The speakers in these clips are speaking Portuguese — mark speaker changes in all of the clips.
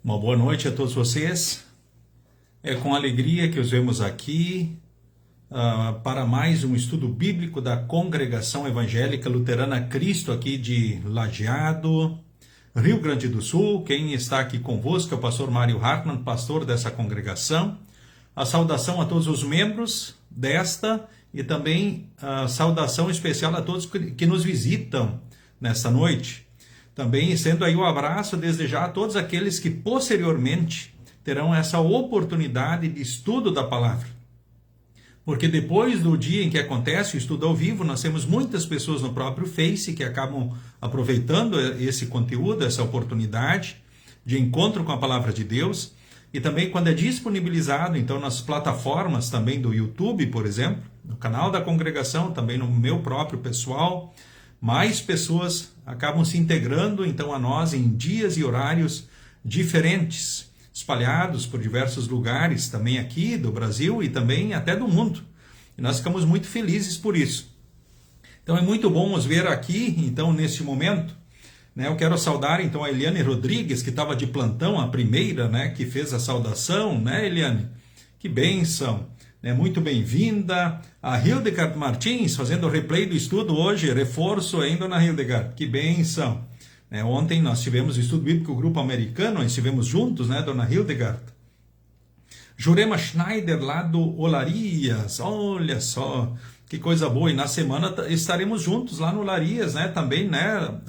Speaker 1: Uma boa noite a todos vocês. É com alegria que os vemos aqui para mais um estudo bíblico da Congregação Evangélica Luterana Cristo aqui de Lajeado, Rio Grande do Sul. Quem está aqui convosco é o pastor Mário Hartmann, pastor dessa congregação. A saudação a todos os membros desta e também a saudação especial a todos que nos visitam nesta noite. Também estendo aí o abraço desde já a todos aqueles que posteriormente terão essa oportunidade de estudo da palavra. Porque depois do dia em que acontece o estudo ao vivo, nós temos muitas pessoas no próprio Face que acabam aproveitando esse conteúdo, essa oportunidade de encontro com a palavra de Deus. E também quando é disponibilizado, então, nas plataformas também do YouTube, por exemplo, no canal da congregação, também no meu próprio pessoal, mais pessoas acabam se integrando, então, a nós em dias e horários diferentes, espalhados por diversos lugares, também aqui do Brasil e também até do mundo. E nós ficamos muito felizes por isso. Então, é muito bom os ver aqui, então, neste momento. Eu quero saudar, então, a Eliane Rodrigues, que estava de plantão, a primeira, que fez a saudação, Eliane? Que bênção! Muito bem-vinda. A Hildegard Martins, fazendo o replay do estudo hoje, reforço ainda na Hildegard. Que bênção! Ontem nós tivemos o estudo bíblico grupo americano, nós estivemos juntos, dona Hildegard? Jurema Schneider, lá do Olarias, olha só, que coisa boa. E na semana estaremos juntos lá no Olarias, também,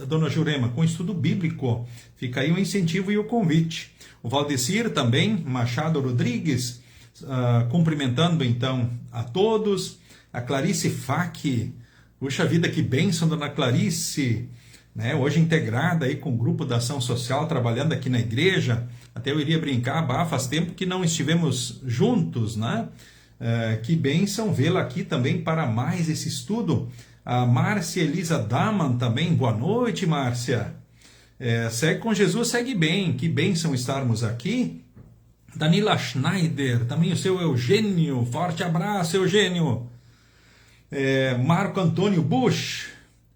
Speaker 1: dona Jurema, com estudo bíblico. Fica aí o incentivo e o convite. O Valdecir também, Machado Rodrigues, cumprimentando então a todos. A Clarice Fac, puxa vida, que bênção, dona Clarice, hoje integrada aí com o grupo da ação social, trabalhando aqui na igreja. Até eu iria brincar, faz tempo que não estivemos juntos, que bênção vê-la aqui também para mais esse estudo. A Márcia Elisa Daman também, boa noite, Márcia. Segue com Jesus, segue bem, que bênção estarmos aqui. Danila Schneider, também o seu Eugênio, forte abraço, Eugênio. Marco Antônio Bush,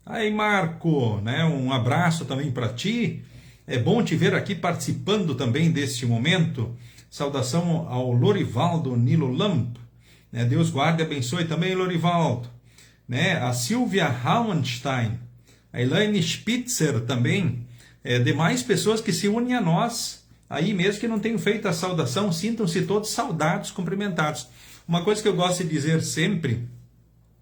Speaker 1: aí Marco, um abraço também para ti. É bom te ver aqui participando também deste momento. Saudação ao Lorivaldo Nilo Lamp. Deus guarde e abençoe também, Lorivaldo. A Silvia Hauenstein, a Elaine Spitzer também. Demais pessoas que se unem a nós. Aí mesmo que não tenham feito a saudação, sintam-se todos saudados, cumprimentados. Uma coisa que eu gosto de dizer sempre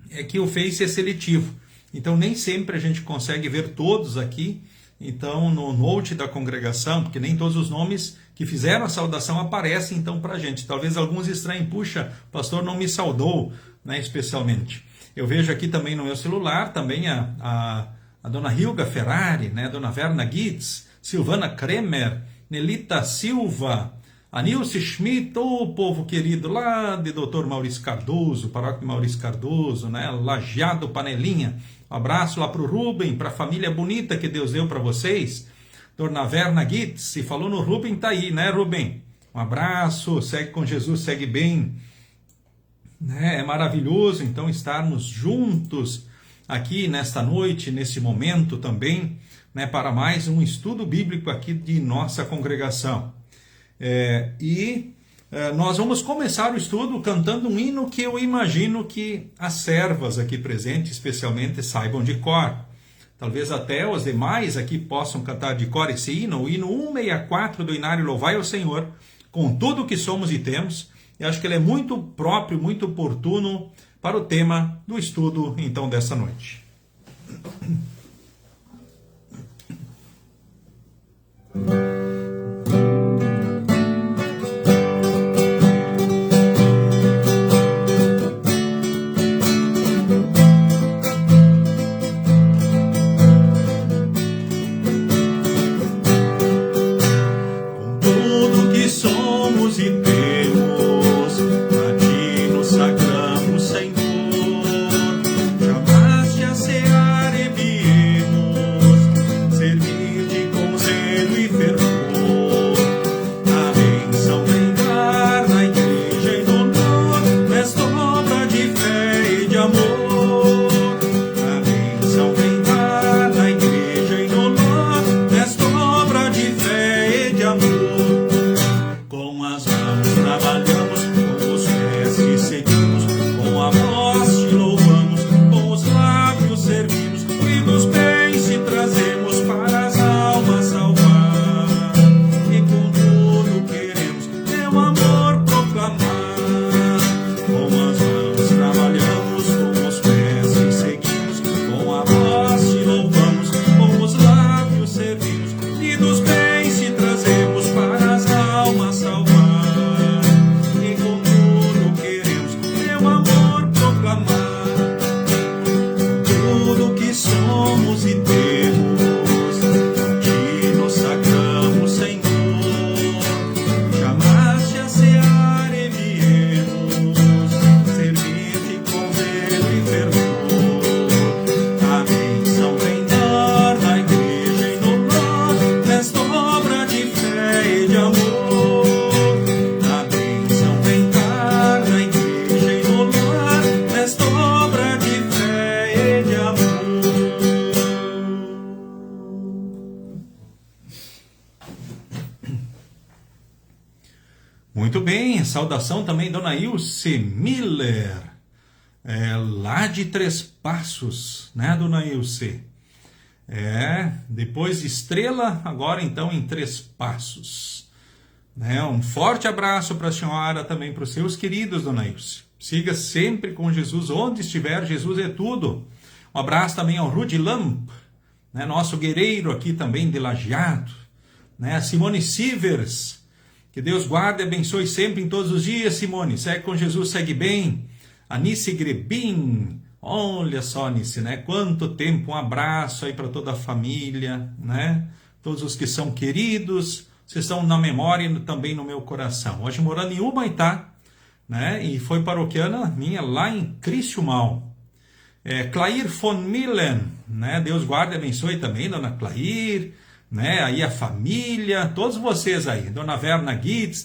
Speaker 1: é que o Face é seletivo. Então nem sempre a gente consegue ver todos aqui. Então no note da congregação, porque nem todos os nomes que fizeram a saudação aparecem então para a gente. Talvez alguns estranhem, puxa, o pastor não me saudou, especialmente. Eu vejo aqui também no meu celular, também a dona Hilga Ferrari, dona Verna Gitz, Silvana Kremer, Nelita Silva, a Nilce Schmidt, povo querido, lá de Dr. Maurício Cardoso, paróquia de Maurício Cardoso, Lajeado Panelinha. Um abraço lá para o Rubem, para a família bonita que Deus deu para vocês. Dona Verna Gitz, se falou no Rubem, tá aí, Rubem? Um abraço, segue com Jesus, segue bem. É maravilhoso, então, estarmos juntos aqui nesta noite, nesse momento também, para mais um estudo bíblico aqui de nossa congregação. Nós vamos começar o estudo cantando um hino que eu imagino que as servas aqui presentes, especialmente, saibam de cor. Talvez até os demais aqui possam cantar de cor esse hino, o hino 164 do Inário Louvai ao Senhor, com tudo o que somos e temos. E acho que ele é muito próprio, muito oportuno para o tema do estudo, então, dessa noite.
Speaker 2: Chamaste a cear e
Speaker 1: Muito bem, saudação também, dona Ilse Miller, lá de Três Passos, né, dona Ilse? Depois de Estrela, agora então em Três Passos. Um forte abraço para a senhora, também para os seus queridos, dona Ilse. Siga sempre com Jesus, onde estiver, Jesus é tudo. Um abraço também ao Rudy Lamp, nosso guerreiro aqui também de Lajeado, a Simone Sivers, que Deus guarde e abençoe sempre em todos os dias, Simone. Segue com Jesus, segue bem. Anice Grebin, olha só, Anice, quanto tempo. Um abraço aí para toda a família, todos os que são queridos, vocês estão na memória e também no meu coração. Hoje morando em Humaitá, e foi paroquiana minha lá em Criciúmal. Clair von Millen, Deus guarde e abençoe também, dona Clair, aí a família, todos vocês aí, dona Verna Gitz,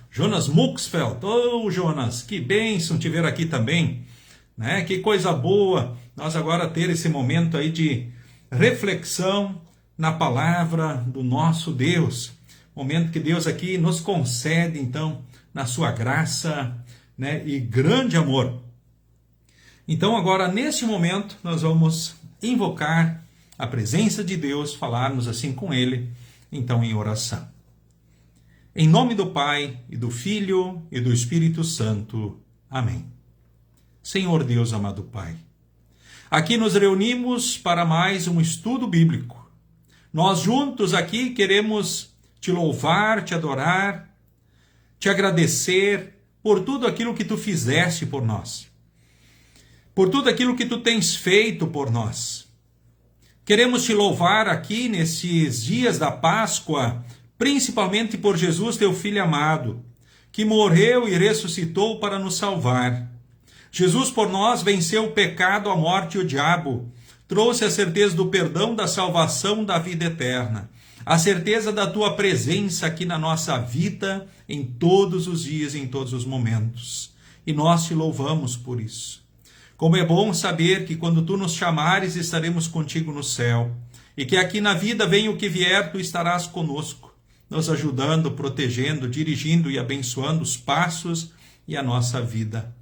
Speaker 1: Jonas Muxfeld, Jonas, que bênção te ver aqui também, que coisa boa, nós agora ter esse momento aí de reflexão na palavra do nosso Deus, momento que Deus aqui nos concede, então, na sua graça, e grande amor. Então agora, neste momento, nós vamos invocar a presença de Deus, falarmos assim com Ele, então em oração. Em nome do Pai, e do Filho, e do Espírito Santo. Amém. Senhor Deus, amado Pai, aqui nos reunimos para mais um estudo bíblico. Nós juntos aqui queremos te louvar, te adorar, te agradecer por tudo aquilo que tu fizeste por nós, por tudo aquilo que tu tens feito por nós. Queremos te louvar aqui nesses dias da Páscoa, principalmente por Jesus, teu Filho amado, que morreu e ressuscitou para nos salvar. Jesus por nós venceu o pecado, a morte e o diabo, trouxe a certeza do perdão, da salvação, da vida eterna, a certeza da tua presença aqui na nossa vida, em todos os dias, em todos os momentos. E nós te louvamos por isso. Como é bom saber que quando tu nos chamares, estaremos contigo no céu. E que aqui na vida, venha o que vier, tu estarás conosco, nos ajudando, protegendo, dirigindo e abençoando os passos e a nossa vida.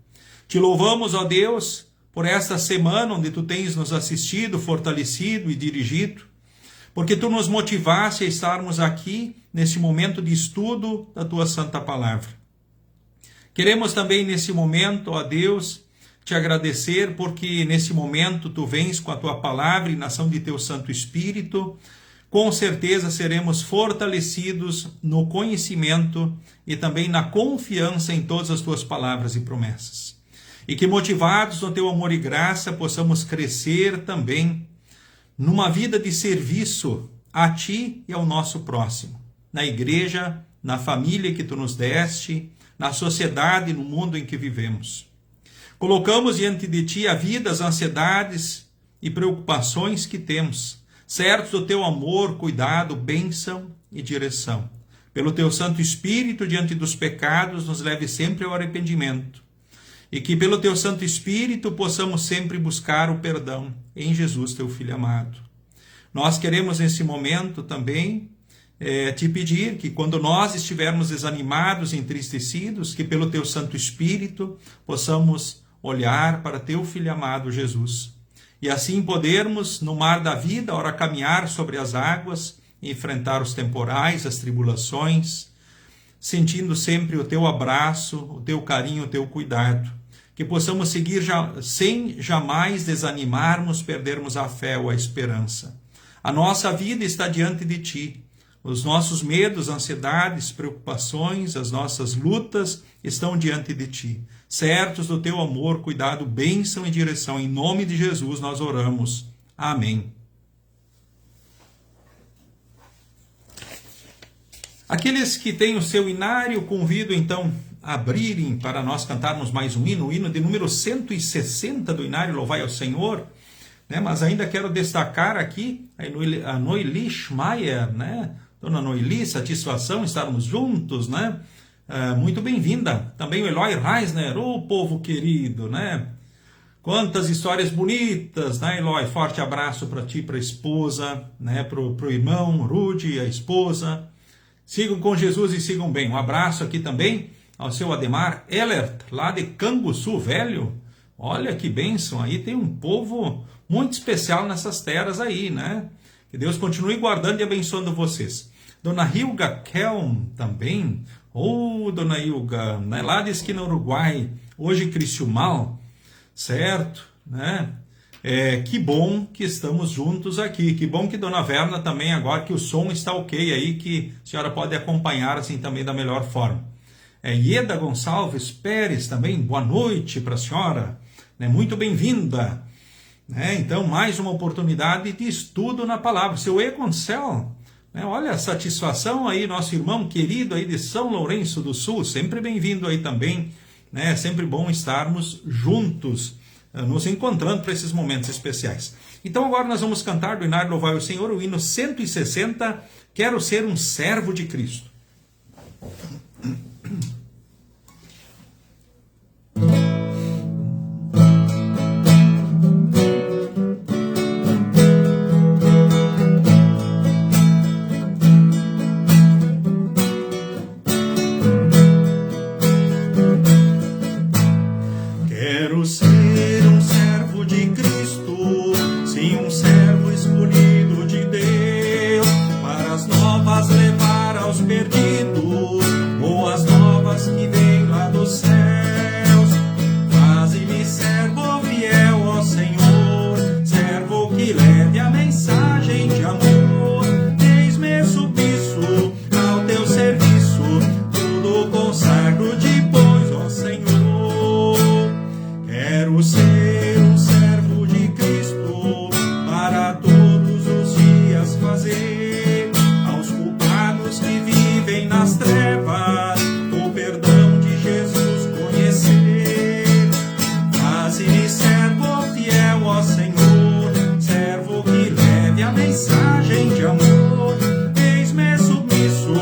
Speaker 1: Te louvamos, ó Deus, por esta semana onde tu tens nos assistido, fortalecido e dirigido, porque tu nos motivaste a estarmos aqui nesse momento de estudo da tua santa palavra. Queremos também nesse momento, ó Deus, te agradecer porque nesse momento tu vens com a tua palavra e na ação de teu Santo Espírito. Com certeza seremos fortalecidos no conhecimento e também na confiança em todas as tuas palavras e promessas. E que motivados no teu amor e graça possamos crescer também numa vida de serviço a ti e ao nosso próximo, na igreja, na família que tu nos deste, na sociedade e no mundo em que vivemos. Colocamos diante de ti a vida, as ansiedades e preocupações que temos, certos do teu amor, cuidado, bênção e direção. Pelo teu Santo Espírito, diante dos pecados, nos leve sempre ao arrependimento. E que pelo teu Santo Espírito possamos sempre buscar o perdão em Jesus, teu Filho amado. Nós queremos nesse momento também te pedir que quando nós estivermos desanimados, entristecidos, que pelo teu Santo Espírito possamos olhar para teu Filho amado Jesus. E assim podermos, no mar da vida, ora caminhar sobre as águas, enfrentar os temporais, as tribulações, sentindo sempre o teu abraço, o teu carinho, o teu cuidado. Que possamos seguir sem jamais desanimarmos, perdermos a fé ou a esperança. A nossa vida está diante de ti. Os nossos medos, ansiedades, preocupações, as nossas lutas estão diante de ti. Certos do teu amor, cuidado, bênção e direção. Em nome de Jesus nós oramos. Amém. Aqueles que têm o seu inário, convido então a abrirem para nós cantarmos mais um hino, o hino de número 160 do inário, Louvai ao Senhor. Mas ainda quero destacar aqui a Noeli Schmeier, Dona Noeli, satisfação estarmos juntos, muito bem-vinda. Também o Eloy Reisner, povo querido, Quantas histórias bonitas, Eloy? Forte abraço para ti, para a esposa, para o irmão Rudy, a esposa. Sigam com Jesus e sigam bem. Um abraço aqui também ao seu Ademar Ellert, lá de Canguçu Velho. Olha que bênção, aí tem um povo muito especial nessas terras aí, né? Que Deus continue guardando e abençoando vocês. Dona Hilga Kelm também. Dona Hilga, né? Lá de Esquina Uruguai, hoje Criciúmal, certo? Né? Que bom que estamos juntos aqui. Que bom que Dona Verna também, agora que o som está ok aí, que a senhora pode acompanhar assim também da melhor forma. Ieda Gonçalves Pérez também, boa noite para a senhora. Né? Muito bem-vinda. Então, mais uma oportunidade de estudo na palavra. Seu Econcel, olha a satisfação aí, nosso irmão querido aí de São Lourenço do Sul, sempre bem-vindo aí também, né? Sempre bom estarmos juntos, nos encontrando para esses momentos especiais. Então agora nós vamos cantar do Inário Louvai ao Senhor, o hino 160, Quero Ser um Servo de Cristo.
Speaker 2: Quero ser um servo de Cristo, sim, um servo escolhido de Deus, para as novas levar aos perdidos, boas novas que vêm lá dos céus. Faze-me servo fiel, ó Senhor, servo que leve a mensagem de amor. Eis-me submisso ao teu serviço, tudo consagro depois, ó Senhor. Quero ser um servo de Cristo, para todos os dias fazer aos culpados que vivem nas trevas o perdão de Jesus conhecer. Faze-me servo fiel, ó Senhor, servo que leve a mensagem de amor. Eis-me submisso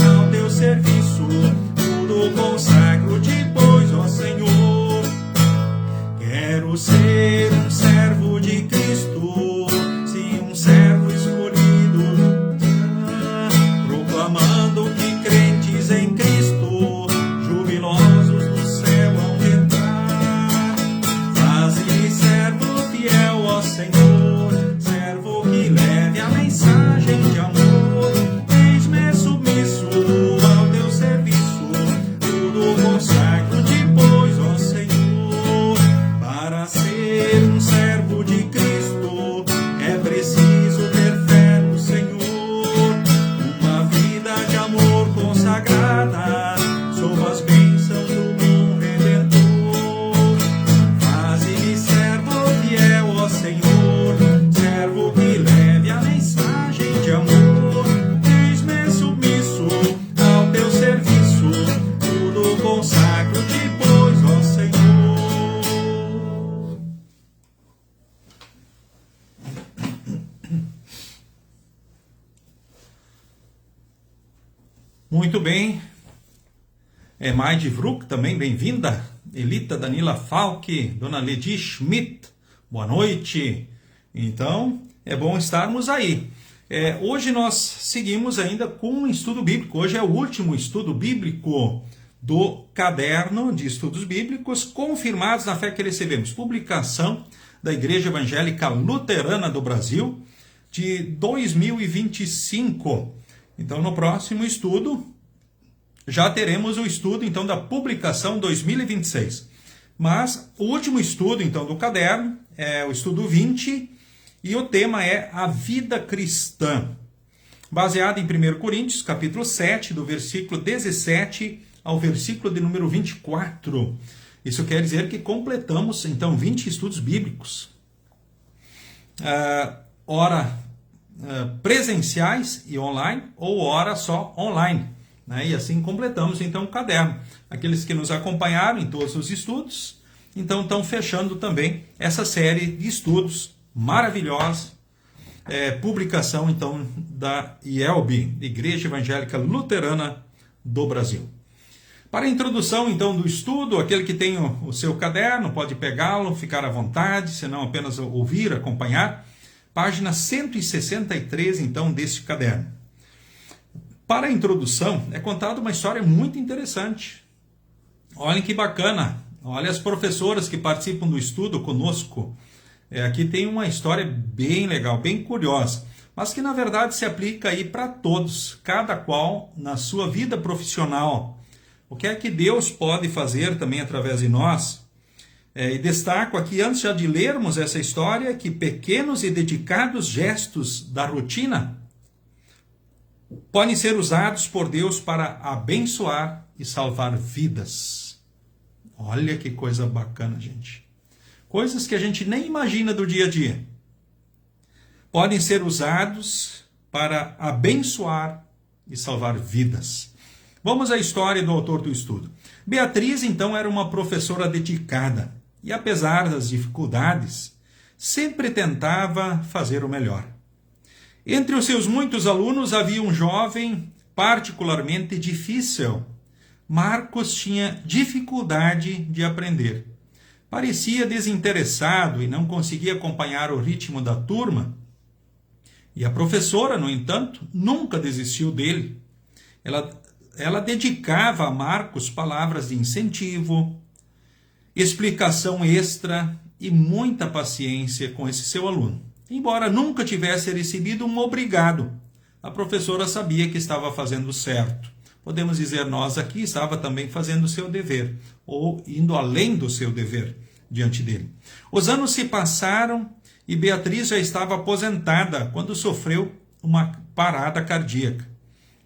Speaker 2: ao teu serviço, tudo consagro depois, ó Senhor. Quero ser um servo de Cristo, sim, um servo escolhido, proclamando que crentes em Cristo, jubilosos no céu hão de entrar. Faze-me servo fiel, ó Senhor, servo que leve a mensagem de amor. Eis-me submisso ao teu serviço, tudo consagro depois, ó Senhor. Para ser um servo de Cristo, é preciso ter fé no Senhor, uma vida de amor consagrada, sob as bênçãos do bom Redentor. Faze-me servo fiel, ó Senhor, servo que leve a mensagem de amor. Eis-me submisso ao teu serviço, tudo consagro depois, ó Senhor.
Speaker 1: Muito bem. Maide Vruk também, bem-vinda. Elita Danila Falck, Dona Ledi Schmidt, boa noite. Então, é bom estarmos aí. Hoje nós seguimos ainda com um estudo bíblico. Hoje é o último estudo bíblico do caderno de estudos bíblicos confirmados na fé que recebemos. Publicação da Igreja Evangélica Luterana do Brasil de 2025. Então, no próximo estudo, já teremos o estudo, então, da publicação 2026. Mas o último estudo, então, do caderno é o estudo 20, e o tema é a vida cristã, baseado em 1 Coríntios, capítulo 7, do versículo 17 ao versículo de número 24. Isso quer dizer que completamos, então, 20 estudos bíblicos. Ora presenciais e online, ou ora só online, né? E assim completamos então o caderno. Aqueles que nos acompanharam em todos os estudos, então estão fechando também essa série de estudos maravilhosa, publicação então da IELB, Igreja Evangélica Luterana do Brasil. Para a introdução então do estudo, aquele que tem o seu caderno pode pegá-lo, ficar à vontade, se não apenas ouvir, acompanhar. Página 163, então, deste caderno. Para a introdução, é contada uma história muito interessante. Olhem que bacana. Olha as professoras que participam do estudo conosco. Aqui tem uma história bem legal, bem curiosa, mas que na verdade se aplica aí para todos, cada qual na sua vida profissional. O que é que Deus pode fazer também através de nós? E destaco aqui, antes já de lermos essa história, que pequenos e dedicados gestos da rotina podem ser usados por Deus para abençoar e salvar vidas. Olha que coisa bacana, gente. Coisas que a gente nem imagina do dia a dia. Podem ser usados para abençoar e salvar vidas. Vamos à história do autor do estudo. Beatriz, então, era uma professora dedicada e, apesar das dificuldades, sempre tentava fazer o melhor. Entre os seus muitos alunos havia um jovem particularmente difícil. Marcos tinha dificuldade de aprender. Parecia desinteressado e não conseguia acompanhar o ritmo da turma. E a professora, no entanto, nunca desistiu dele. Ela dedicava a Marcos palavras de incentivo, explicação extra e muita paciência com esse seu aluno. Embora nunca tivesse recebido um obrigado, a professora sabia que estava fazendo certo. Podemos dizer, nós aqui, estava também fazendo o seu dever, ou indo além do seu dever diante dele. Os anos se passaram e Beatriz já estava aposentada quando sofreu uma parada cardíaca.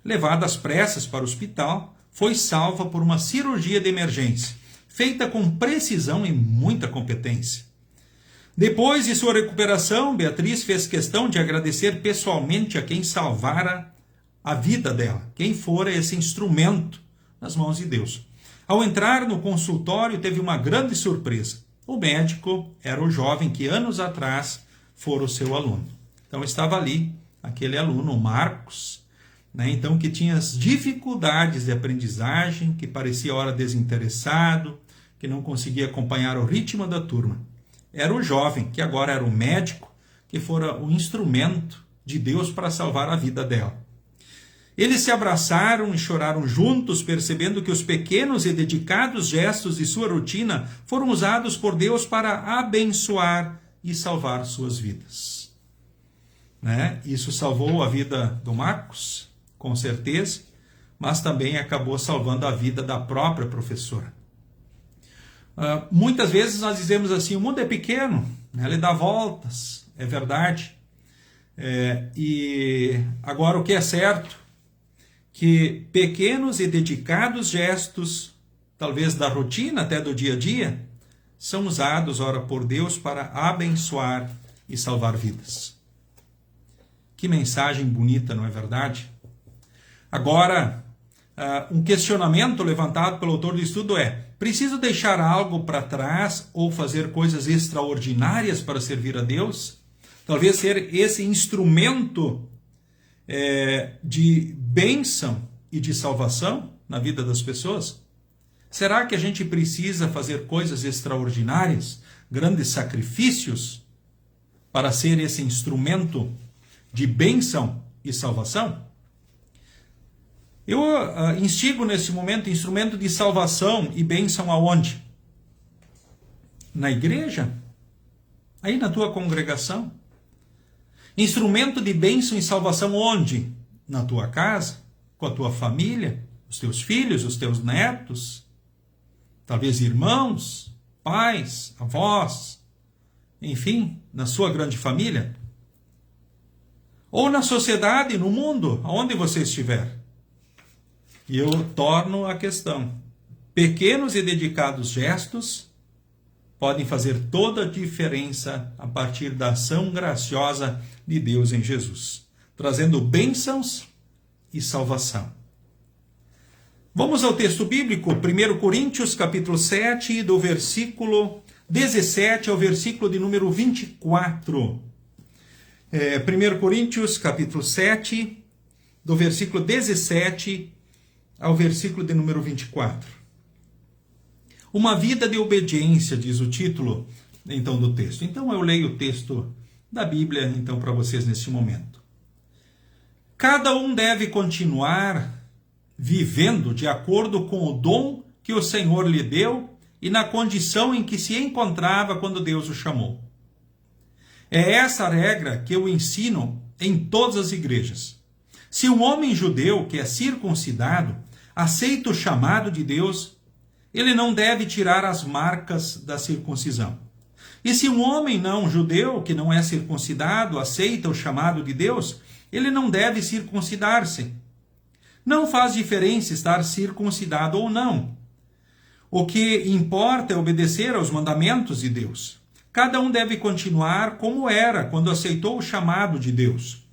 Speaker 1: Levada às pressas para o hospital, foi salva por uma cirurgia de emergência, feita com precisão e muita competência. Depois de sua recuperação, Beatriz fez questão de agradecer pessoalmente a quem salvara a vida dela, quem fora esse instrumento nas mãos de Deus. Ao entrar no consultório, teve uma grande surpresa. O médico era o jovem que anos atrás fora o seu aluno. Então estava ali aquele aluno, o Marcos, então que tinha as dificuldades de aprendizagem, que parecia ora desinteressado, que não conseguia acompanhar o ritmo da turma. Era o jovem, que agora era o médico, que fora o instrumento de Deus para salvar a vida dela. Eles se abraçaram e choraram juntos, percebendo que os pequenos e dedicados gestos de sua rotina foram usados por Deus para abençoar e salvar suas vidas. Isso salvou a vida do Marcos, com certeza, mas também acabou salvando a vida da própria professora. Muitas vezes nós dizemos assim, o mundo é pequeno, ele dá voltas, é verdade. E agora o que é certo? Que pequenos e dedicados gestos, talvez da rotina, até do dia a dia, são usados, ora, por Deus para abençoar e salvar vidas. Que mensagem bonita, não é verdade? Agora, um questionamento levantado pelo autor do estudo é: preciso deixar algo para trás ou fazer coisas extraordinárias para servir a Deus? Talvez ser esse instrumento de bênção e de salvação na vida das pessoas? Será que a gente precisa fazer coisas extraordinárias, grandes sacrifícios, para ser esse instrumento de bênção e salvação? Eu instigo nesse momento instrumento de salvação e bênção aonde? Na igreja? Aí na tua congregação? Instrumento de bênção e salvação onde? Na tua casa? Com a tua família? Os teus filhos? Os teus netos? Talvez irmãos? Pais? Avós? Enfim, na sua grande família? Ou na sociedade, no mundo, aonde você estiver? E eu torno a questão. Pequenos e dedicados gestos podem fazer toda a diferença a partir da ação graciosa de Deus em Jesus, trazendo bênçãos e salvação. Vamos ao texto bíblico, 1 Coríntios, capítulo 7, do versículo 17 ao versículo de número 24. 1 Coríntios, capítulo 7, do versículo 17 ao versículo de número 24. Uma vida de obediência, diz o título, então, do texto. Então, eu leio o texto da Bíblia, então, para vocês neste momento. Cada um deve continuar vivendo de acordo com o dom que o Senhor lhe deu e na condição em que se encontrava quando Deus o chamou. É essa a regra que eu ensino em todas as igrejas. Se um homem judeu que é circuncidado aceita o chamado de Deus, ele não deve tirar as marcas da circuncisão. E se um homem não judeu que não é circuncidado aceita o chamado de Deus, ele não deve circuncidar-se. Não faz diferença estar circuncidado ou não. O que importa é obedecer aos mandamentos de Deus. Cada um deve continuar como era quando aceitou o chamado de Deus.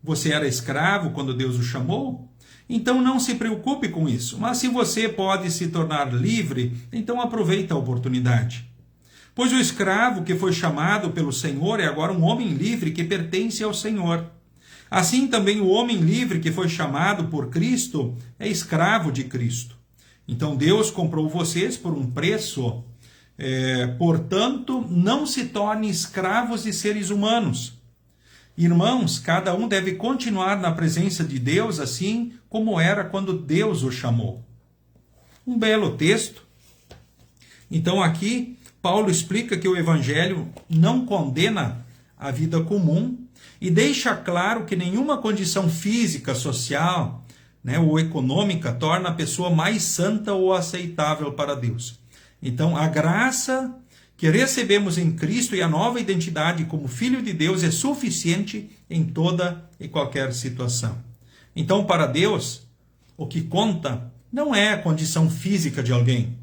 Speaker 1: Você era escravo quando Deus o chamou? Então não se preocupe com isso. Mas se você pode se tornar livre, então aproveita a oportunidade. Pois o escravo que foi chamado pelo Senhor é agora um homem livre que pertence ao Senhor. Assim também o homem livre que foi chamado por Cristo é escravo de Cristo. Então Deus comprou vocês por um preço. Portanto, não se tornem escravos de seres humanos. Irmãos, cada um deve continuar na presença de Deus assim como era quando Deus o chamou. Um belo texto. Então aqui Paulo explica que o Evangelho não condena a vida comum e deixa claro que nenhuma condição física, social, ou econômica torna a pessoa mais santa ou aceitável para Deus. Então, a graça que recebemos em Cristo e a nova identidade como filho de Deus é suficiente em toda e qualquer situação. Então, para Deus, o que conta não é a condição física de alguém,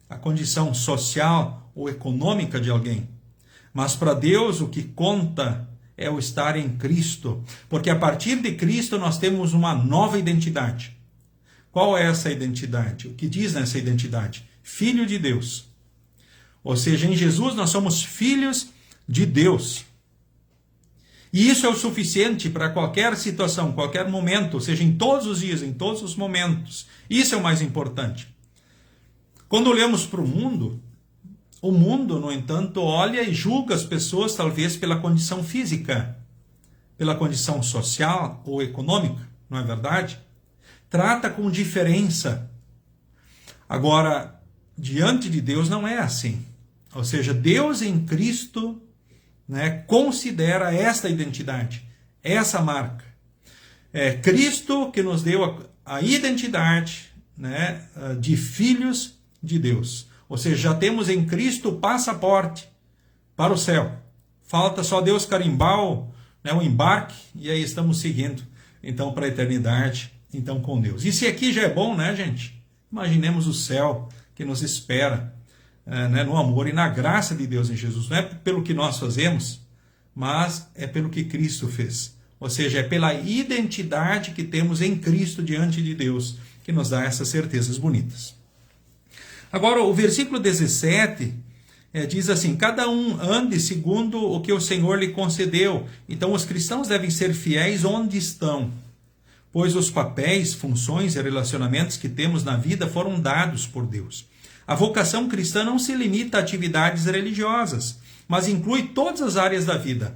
Speaker 1: a condição social ou econômica de alguém. Mas para Deus o que conta é o estar em Cristo, porque a partir de Cristo nós temos uma nova identidade. Qual é essa identidade? O que diz nessa identidade? Filho de Deus. Ou seja, em Jesus nós somos filhos de Deus. E isso é o suficiente para qualquer situação, qualquer momento, ou seja, em todos os dias, em todos os momentos. Isso é o mais importante. Quando olhamos para o mundo, no entanto, olha e julga as pessoas talvez pela condição física, pela condição social ou econômica, não é verdade? Trata com diferença. Agora, diante de Deus não é assim. Ou seja, Deus em Cristo considera esta identidade, essa marca. É Cristo que nos deu a identidade de filhos de Deus. Ou seja, já temos em Cristo o passaporte para o céu. Falta só Deus carimbar o embarque e aí estamos seguindo então para a eternidade, então com Deus. E se aqui já é bom, gente? Imaginemos o céu que nos espera no amor e na graça de Deus em Jesus. Não é pelo que nós fazemos, mas é pelo que Cristo fez. Ou seja, é pela identidade que temos em Cristo diante de Deus que nos dá essas certezas bonitas. Agora, o versículo 17 diz assim: cada um ande segundo o que o Senhor lhe concedeu. Então, os cristãos devem ser fiéis onde estão, pois os papéis, funções e relacionamentos que temos na vida foram dados por Deus. A vocação cristã não se limita a atividades religiosas, mas inclui todas as áreas da vida: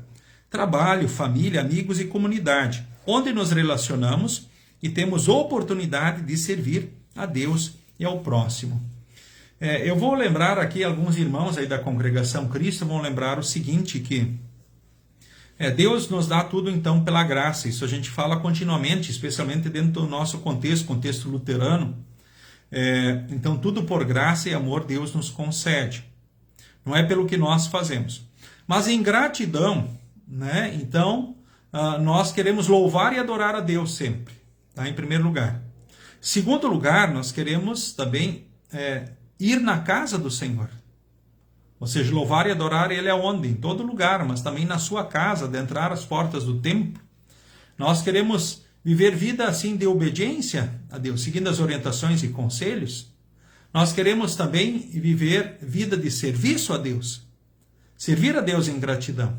Speaker 1: trabalho, família, amigos e comunidade, onde nos relacionamos e temos oportunidade de servir a Deus e ao próximo. Eu vou lembrar aqui, alguns irmãos aí da Congregação Cristo vão lembrar o seguinte, que Deus nos dá tudo então pela graça. Isso a gente fala continuamente, especialmente dentro do nosso contexto luterano. Então tudo por graça e amor Deus nos concede. Não é pelo que nós fazemos. Mas em gratidão, então nós queremos louvar e adorar a Deus sempre, em primeiro lugar. Segundo lugar, nós queremos também ir na casa do Senhor. Ou seja, louvar e adorar Ele aonde? Em todo lugar, mas também na sua casa, adentrar as portas do templo. Nós queremos viver vida assim de obediência a Deus, seguindo as orientações e conselhos. Nós queremos também viver vida de serviço a Deus. Servir a Deus em gratidão.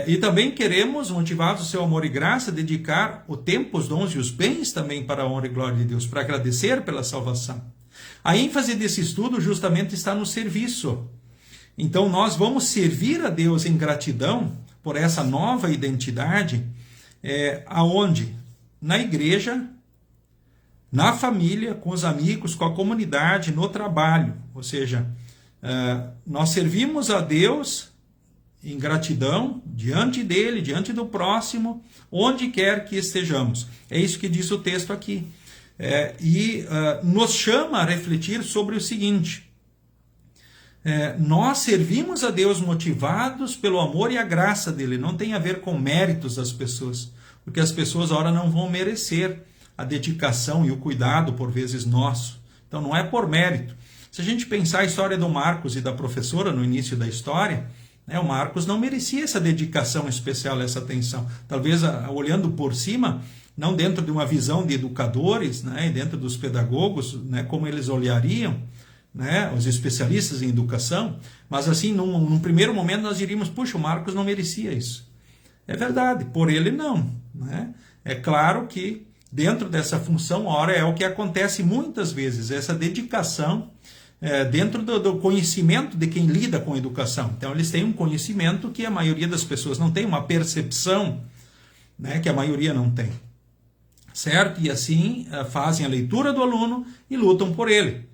Speaker 1: E também queremos, motivados ao seu amor e graça, dedicar o tempo, os dons e os bens também para a honra e glória de Deus, para agradecer pela salvação. A ênfase desse estudo justamente está no serviço. Então nós vamos servir a Deus em gratidão por essa nova identidade, aonde? Na igreja, na família, com os amigos, com a comunidade, no trabalho. Ou seja, nós servimos a Deus em gratidão, diante dele, diante do próximo, onde quer que estejamos. É isso que diz o texto aqui. Nos chama a refletir sobre o seguinte: nós servimos a Deus motivados pelo amor e a graça dele. Não tem a ver com méritos das pessoas, porque as pessoas, ora, não vão merecer a dedicação e o cuidado, por vezes, nosso. Então, não é por mérito. Se a gente pensar a história do Marcos e da professora no início da história, o Marcos não merecia essa dedicação especial, essa atenção. Talvez, olhando por cima, não dentro de uma visão de educadores, e dentro dos pedagogos, como eles olhariam, os especialistas em educação, mas assim, num primeiro momento nós diríamos, puxa, o Marcos não merecia isso. É verdade, por ele não. É claro que dentro dessa função, ora, é o que acontece muitas vezes, essa dedicação dentro do conhecimento de quem lida com educação. Então, eles têm um conhecimento que a maioria das pessoas não tem, uma percepção que a maioria não tem. Certo? E assim fazem a leitura do aluno e lutam por ele.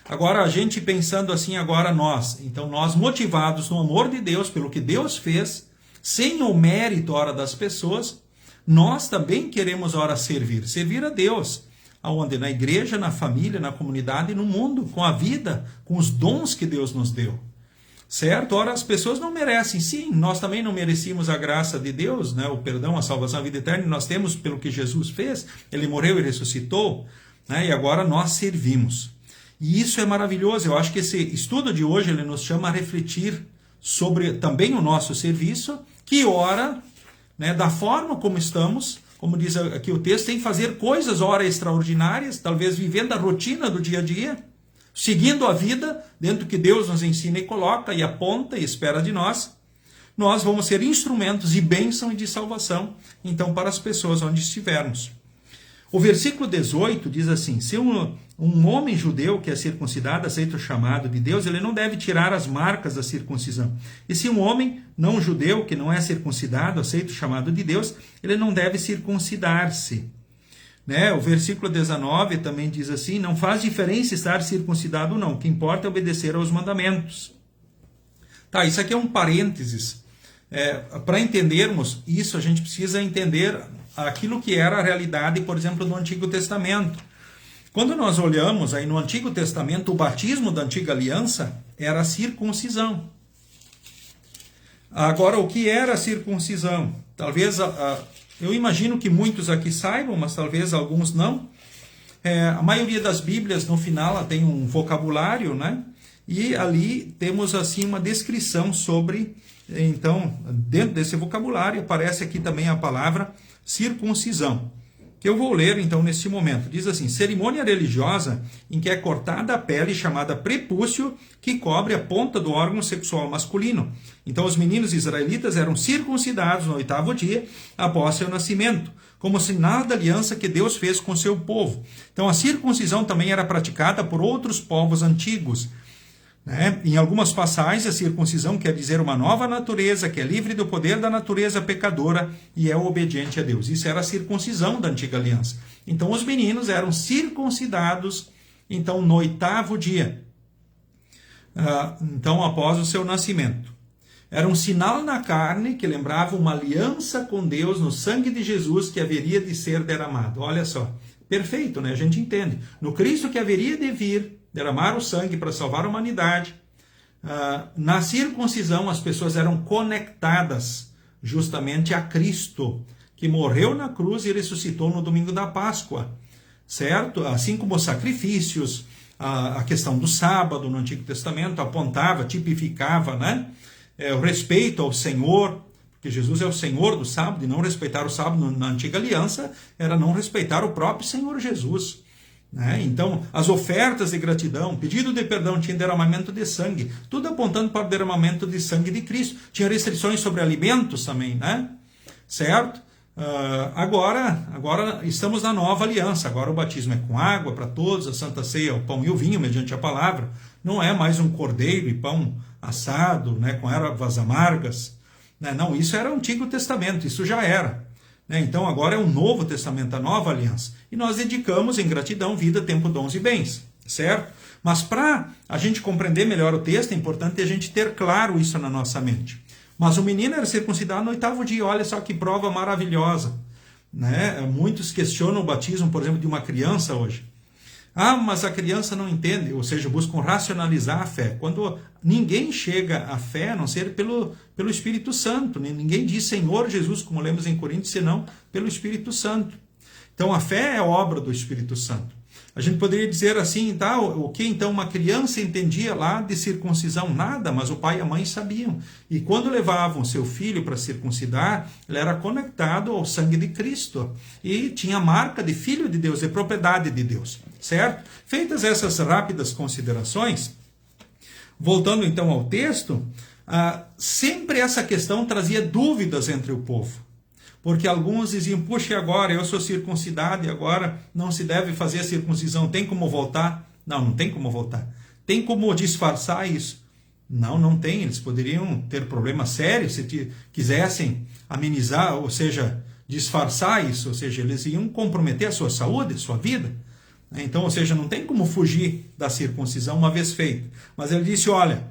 Speaker 1: Agora, a gente pensando assim, agora nós. Então, nós motivados no amor de Deus, pelo que Deus fez, sem o mérito, ora, das pessoas, nós também queremos, ora, servir a Deus. Aonde? Na igreja, na família, na comunidade e no mundo, com a vida, com os dons que Deus nos deu. Certo? Ora, as pessoas não merecem. Sim, nós também não merecíamos a graça de Deus, o perdão, a salvação, a vida eterna, e nós temos pelo que Jesus fez. Ele morreu e ressuscitou, e agora nós servimos. E isso é maravilhoso. Eu acho que esse estudo de hoje ele nos chama a refletir sobre também o nosso serviço, que ora, da forma como estamos, como diz aqui o texto, sem fazer coisas, ora, extraordinárias, talvez vivendo a rotina do dia a dia, seguindo a vida dentro do que Deus nos ensina e coloca e aponta e espera de nós, nós vamos ser instrumentos de bênção e de salvação, então, para as pessoas onde estivermos. O versículo 18 diz assim: se um homem judeu que é circuncidado aceita o chamado de Deus, ele não deve tirar as marcas da circuncisão. E se um homem não judeu que não é circuncidado aceita o chamado de Deus, ele não deve circuncidar-se. O versículo 19 também diz assim: não faz diferença estar circuncidado ou não, o que importa é obedecer aos mandamentos. Tá, isso aqui é um parênteses. Para entendermos isso, a gente precisa entender aquilo que era a realidade, por exemplo, do Antigo Testamento. Quando nós olhamos aí no Antigo Testamento, o batismo da Antiga Aliança era a circuncisão. Agora, o que era a circuncisão? Talvez, eu imagino que muitos aqui saibam, mas talvez alguns não. A maioria das Bíblias, no final, ela tem um vocabulário, E ali temos assim uma descrição sobre, então, dentro desse vocabulário, aparece aqui também a palavra circuncisão, que eu vou ler então neste momento. Diz assim: cerimônia religiosa em que é cortada a pele chamada prepúcio, que cobre a ponta do órgão sexual masculino. Então os meninos israelitas eram circuncidados no 8º dia após seu nascimento, como sinal da aliança que Deus fez com seu povo. Então a circuncisão também era praticada por outros povos antigos. Em algumas passagens, a circuncisão quer dizer uma nova natureza que é livre do poder da natureza pecadora e é obediente a Deus. Isso era a circuncisão da Antiga Aliança. Então, os meninos eram circuncidados então, no 8º dia, então, após o seu nascimento. Era um sinal na carne que lembrava uma aliança com Deus no sangue de Jesus que haveria de ser derramado. Olha só, perfeito, A gente entende. No Cristo que haveria de vir, derramar o sangue para salvar a humanidade. Na circuncisão, as pessoas eram conectadas justamente a Cristo, que morreu na cruz e ressuscitou no domingo da Páscoa, certo? Assim como os sacrifícios, a questão do sábado no Antigo Testamento apontava, tipificava, o respeito ao Senhor, porque Jesus é o Senhor do sábado, e não respeitar o sábado na Antiga Aliança era não respeitar o próprio Senhor Jesus. Então, as ofertas de gratidão, pedido de perdão, tinha derramamento de sangue, tudo apontando para o derramamento de sangue de Cristo. Tinha restrições sobre alimentos também, certo? Agora estamos na nova aliança. Agora o batismo é com água para todos, a Santa Ceia, o pão e o vinho mediante a palavra. Não é mais um cordeiro e pão assado, com ervas amargas. Não, isso era o Antigo Testamento, isso já era. né? Então agora é um novo testamento, a nova aliança. E nós dedicamos em gratidão, vida, tempo, dons e bens, certo? Mas para a gente compreender melhor o texto, é importante a gente ter claro isso na nossa mente. Mas o menino era circuncidado no 8º dia, olha só que prova maravilhosa, né? Muitos questionam o batismo, por exemplo, de uma criança hoje. Ah, mas a criança não entende, ou seja, buscam racionalizar a fé. Quando ninguém chega à fé, a não ser pelo Espírito Santo. Ninguém diz Senhor Jesus, como lemos em Coríntios, senão pelo Espírito Santo. Então a fé é obra do Espírito Santo. A gente poderia dizer assim, tá, o que então uma criança entendia lá de circuncisão? Nada, mas o pai e a mãe sabiam. E quando levavam seu filho para circuncidar, ele era conectado ao sangue de Cristo. E tinha a marca de filho de Deus, de propriedade de Deus. Certo? Feitas essas rápidas considerações, voltando então ao texto, sempre essa questão trazia dúvidas entre o povo. Porque alguns diziam, puxa, e agora eu sou circuncidado e agora não se deve fazer a circuncisão, tem como voltar? Não, não tem como voltar. Tem como disfarçar isso? Não, não tem. Eles poderiam ter problemas sérios se quisessem amenizar, ou seja, disfarçar isso, ou seja, eles iam comprometer a sua saúde, a sua vida. Então, ou seja, não tem como fugir da circuncisão uma vez feita. Mas ele disse, olha,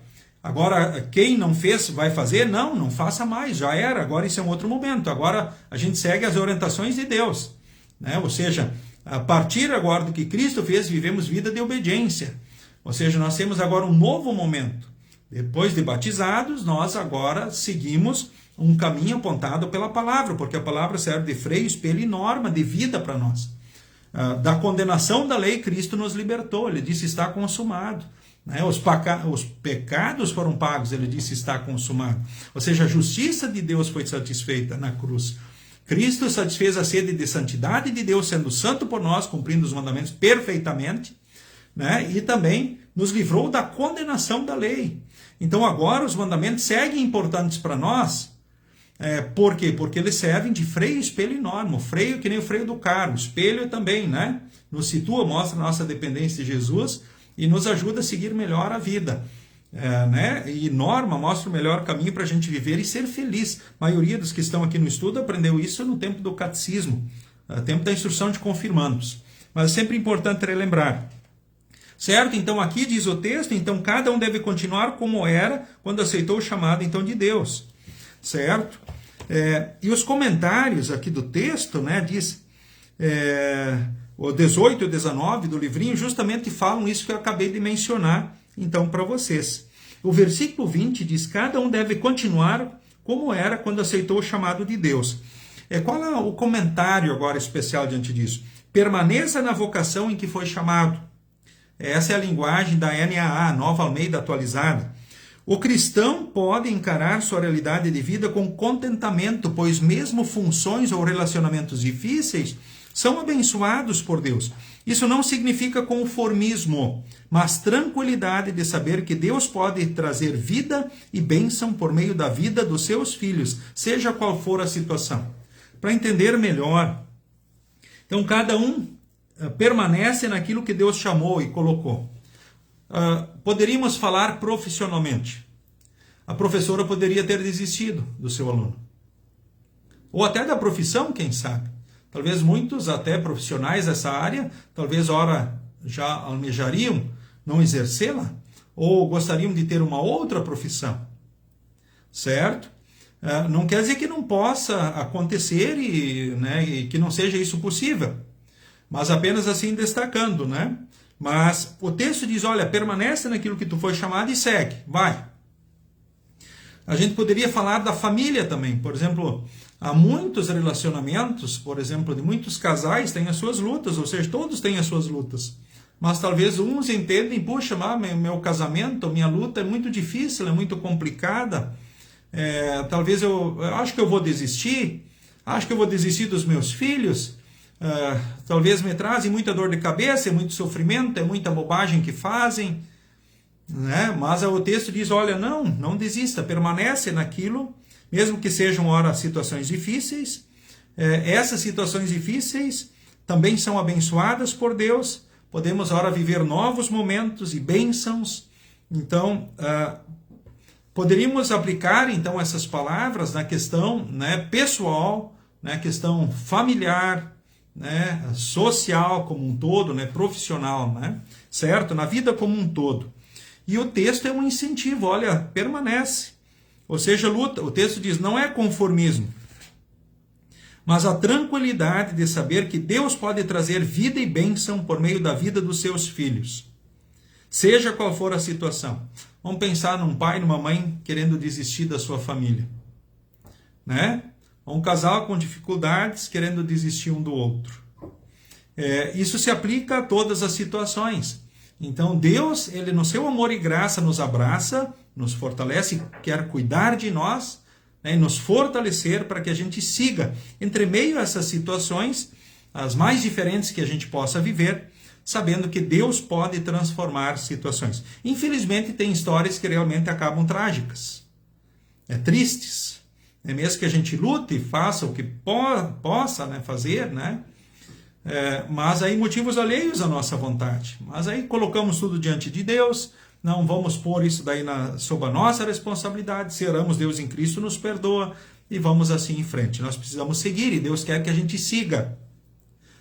Speaker 1: agora quem não fez vai fazer? Não, não faça mais, já era, agora isso é um outro momento. Agora a gente segue as orientações de Deus, né? Ou seja, a partir agora do que Cristo fez, vivemos vida de obediência. Ou seja, nós temos agora um novo momento. Depois de batizados, nós agora seguimos um caminho apontado pela palavra, porque a palavra serve de freio, espelho e norma de vida para nós. Da condenação da lei, Cristo nos libertou. Ele disse, está consumado. Os pecados foram pagos, ele disse, está consumado. Ou seja, a justiça de Deus foi satisfeita na cruz. Cristo satisfez a sede de santidade de Deus, sendo santo por nós, cumprindo os mandamentos perfeitamente, né? E também nos livrou da condenação da lei. Então agora os mandamentos seguem importantes para nós. Por quê? Porque eles servem de freio, espelho e norma. O freio que nem o freio do carro, o espelho também, né? Nos situa, mostra a nossa dependência de Jesus e nos ajuda a seguir melhor a vida. Né? E norma mostra o melhor caminho para a gente viver e ser feliz. A maioria dos que estão aqui no estudo aprendeu isso no tempo do catecismo, no tempo da instrução de confirmandos. Mas é sempre importante relembrar. Certo? Então aqui diz o texto, então cada um deve continuar como era quando aceitou o chamado então de Deus. Certo? E os comentários aqui do texto, né, diz, o 18 e o 19 do livrinho justamente falam isso que eu acabei de mencionar então para vocês. O versículo 20 diz, cada um deve continuar como era quando aceitou o chamado de Deus. Qual é o comentário agora especial diante disso? Permaneça na vocação em que foi chamado. Essa é a linguagem da NAA, Nova Almeida Atualizada. O cristão pode encarar sua realidade de vida com contentamento, pois mesmo funções ou relacionamentos difíceis são abençoados por Deus. Isso não significa conformismo, mas tranquilidade de saber que Deus pode trazer vida e bênção por meio da vida dos seus filhos, seja qual for a situação. Para entender melhor, então cada um permanece naquilo que Deus chamou e colocou. Poderíamos falar profissionalmente. A professora poderia ter desistido do seu aluno. Ou até da profissão, quem sabe. Talvez muitos, até profissionais dessa área, talvez ora já almejariam não exercê-la, ou gostariam de ter uma outra profissão. Certo? Não quer dizer que não possa acontecer e que não seja isso possível. Mas apenas assim destacando, né? Mas o texto diz, olha, permanece naquilo que tu foi chamado e segue, vai. A gente poderia falar da família também. Por exemplo, há muitos relacionamentos, por exemplo, de muitos casais têm as suas lutas, ou seja, todos têm as suas lutas. Mas talvez uns entendem, puxa, meu casamento, minha luta é muito difícil, é muito complicada. Talvez eu acho que eu vou desistir, dos meus filhos. Talvez me trazem muita dor de cabeça, é muito sofrimento, é muita bobagem que fazem, né? Mas o texto diz, olha, não desista, permanece naquilo, mesmo que sejam ora situações difíceis. Essas situações difíceis também são abençoadas por Deus, podemos ora viver novos momentos e bênçãos. Então, poderíamos aplicar então essas palavras na questão, né, pessoal né, questão familiar, né, social como um todo, né, profissional, né, certo? Na vida como um todo. E o texto é um incentivo, olha, permanece. Ou seja, luta. O texto diz, não é conformismo, mas a tranquilidade de saber que Deus pode trazer vida e bênção por meio da vida dos seus filhos. Seja qual for a situação. Vamos pensar num pai e numa mãe querendo desistir da sua família, né? Um casal com dificuldades querendo desistir um do outro. Isso se aplica a todas as situações. Então Deus, ele no seu amor e graça nos abraça, nos fortalece, quer cuidar de nós, né, e nos fortalecer para que a gente siga entre meio a essas situações, as mais diferentes que a gente possa viver, sabendo que Deus pode transformar situações. Infelizmente tem histórias que realmente acabam trágicas, tristes. É mesmo que a gente lute e faça o que possa, né, fazer, né? Mas aí motivos alheios à nossa vontade. Mas aí colocamos tudo diante de Deus, não vamos pôr isso daí sob a nossa responsabilidade, se erramos, Deus em Cristo nos perdoa e vamos assim em frente. Nós precisamos seguir e Deus quer que a gente siga,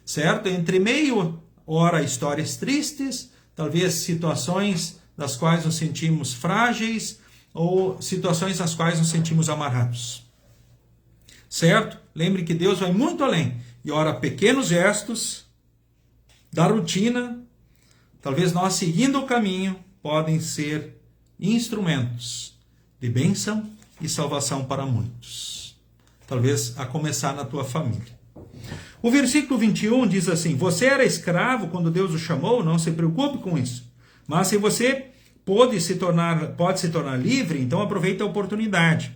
Speaker 1: certo? Entre meio, ora, histórias tristes, talvez situações das quais nos sentimos frágeis ou situações nas quais nos sentimos amarrados. Certo? Lembre que Deus vai muito além. E ora, pequenos gestos da rotina, talvez nós seguindo o caminho, podem ser instrumentos de bênção e salvação para muitos. Talvez a começar na tua família. O versículo 21 diz assim, você era escravo quando Deus o chamou, não se preocupe com isso. Mas se você pode se tornar livre, então aproveita a oportunidade.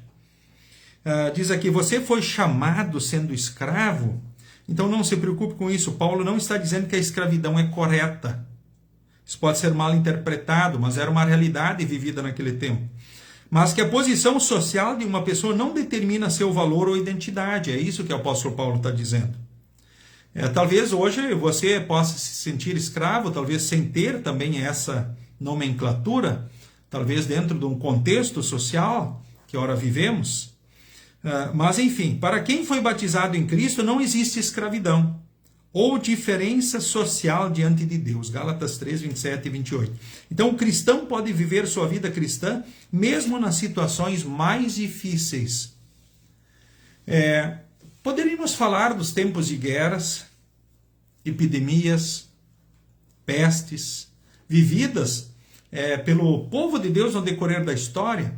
Speaker 1: Diz aqui, você foi chamado sendo escravo, então não se preocupe com isso. Paulo não está dizendo que a escravidão é correta. Isso pode ser mal interpretado, mas era uma realidade vivida naquele tempo. Mas que a posição social de uma pessoa não determina seu valor ou identidade. É isso que o apóstolo Paulo está dizendo. Talvez hoje você possa se sentir escravo, talvez sem ter também essa nomenclatura, talvez dentro de um contexto social que ora vivemos. Mas enfim, para quem foi batizado em Cristo não existe escravidão ou diferença social diante de Deus. Gálatas 3, 27 e 28. Então o cristão pode viver sua vida cristã mesmo nas situações mais difíceis. Poderíamos falar dos tempos de guerras, epidemias, pestes, vividas pelo povo de Deus no decorrer da história.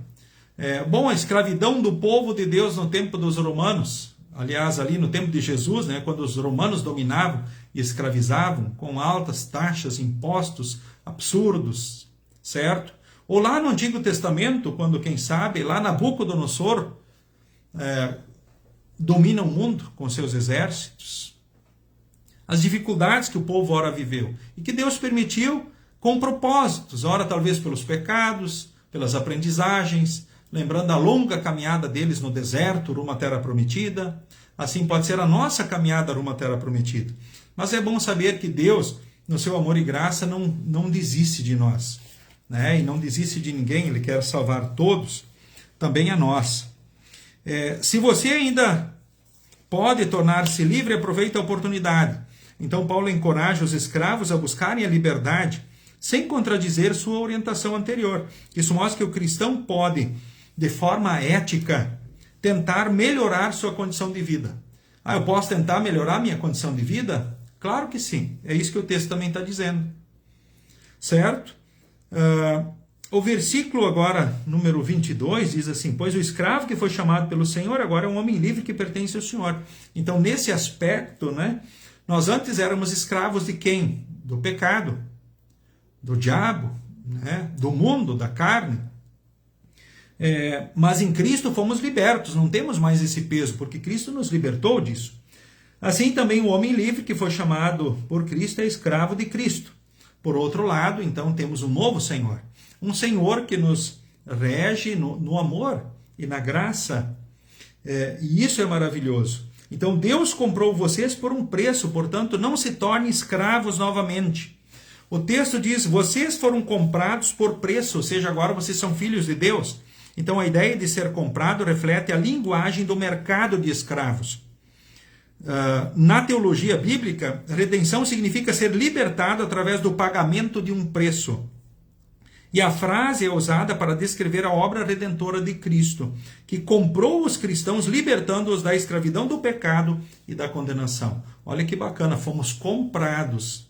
Speaker 1: A escravidão do povo de Deus no tempo dos romanos, aliás, ali no tempo de Jesus, né, quando os romanos dominavam e escravizavam com altas taxas, impostos absurdos, certo? Ou lá no Antigo Testamento, quando, quem sabe, lá Nabucodonosor domina o mundo com seus exércitos. As dificuldades que o povo ora viveu e que Deus permitiu com propósitos, ora talvez pelos pecados, pelas aprendizagens, lembrando a longa caminhada deles no deserto, rumo à terra prometida. Assim pode ser a nossa caminhada rumo à terra prometida. Mas é bom saber que Deus, no seu amor e graça, não desiste de nós, né? E não desiste de ninguém, Ele quer salvar todos, também a nós. Se você ainda pode tornar-se livre, aproveita a oportunidade. Então Paulo encoraja os escravos a buscarem a liberdade, sem contradizer sua orientação anterior. Isso mostra que o cristão pode, de forma ética, tentar melhorar sua condição de vida. Eu posso tentar melhorar minha condição de vida? Claro que sim. É isso que o texto também está dizendo. Certo? O versículo agora, número 22, diz assim, pois o escravo que foi chamado pelo Senhor agora é um homem livre que pertence ao Senhor. Então, nesse aspecto, né, nós antes éramos escravos de quem? Do pecado, do diabo, né, do mundo, da carne. Mas em Cristo fomos libertos, não temos mais esse peso, porque Cristo nos libertou disso. Assim também o homem livre que foi chamado por Cristo é escravo de Cristo. Por outro lado, então, temos um novo Senhor. Um Senhor que nos rege no amor e na graça. E isso é maravilhoso. Então, Deus comprou vocês por um preço, portanto, não se tornem escravos novamente. O texto diz, vocês foram comprados por preço, ou seja, agora vocês são filhos de Deus. Então, a ideia de ser comprado reflete a linguagem do mercado de escravos. Na teologia bíblica, redenção significa ser libertado através do pagamento de um preço. E a frase é usada para descrever a obra redentora de Cristo, que comprou os cristãos, libertando-os da escravidão do pecado e da condenação. Olha que bacana, fomos comprados.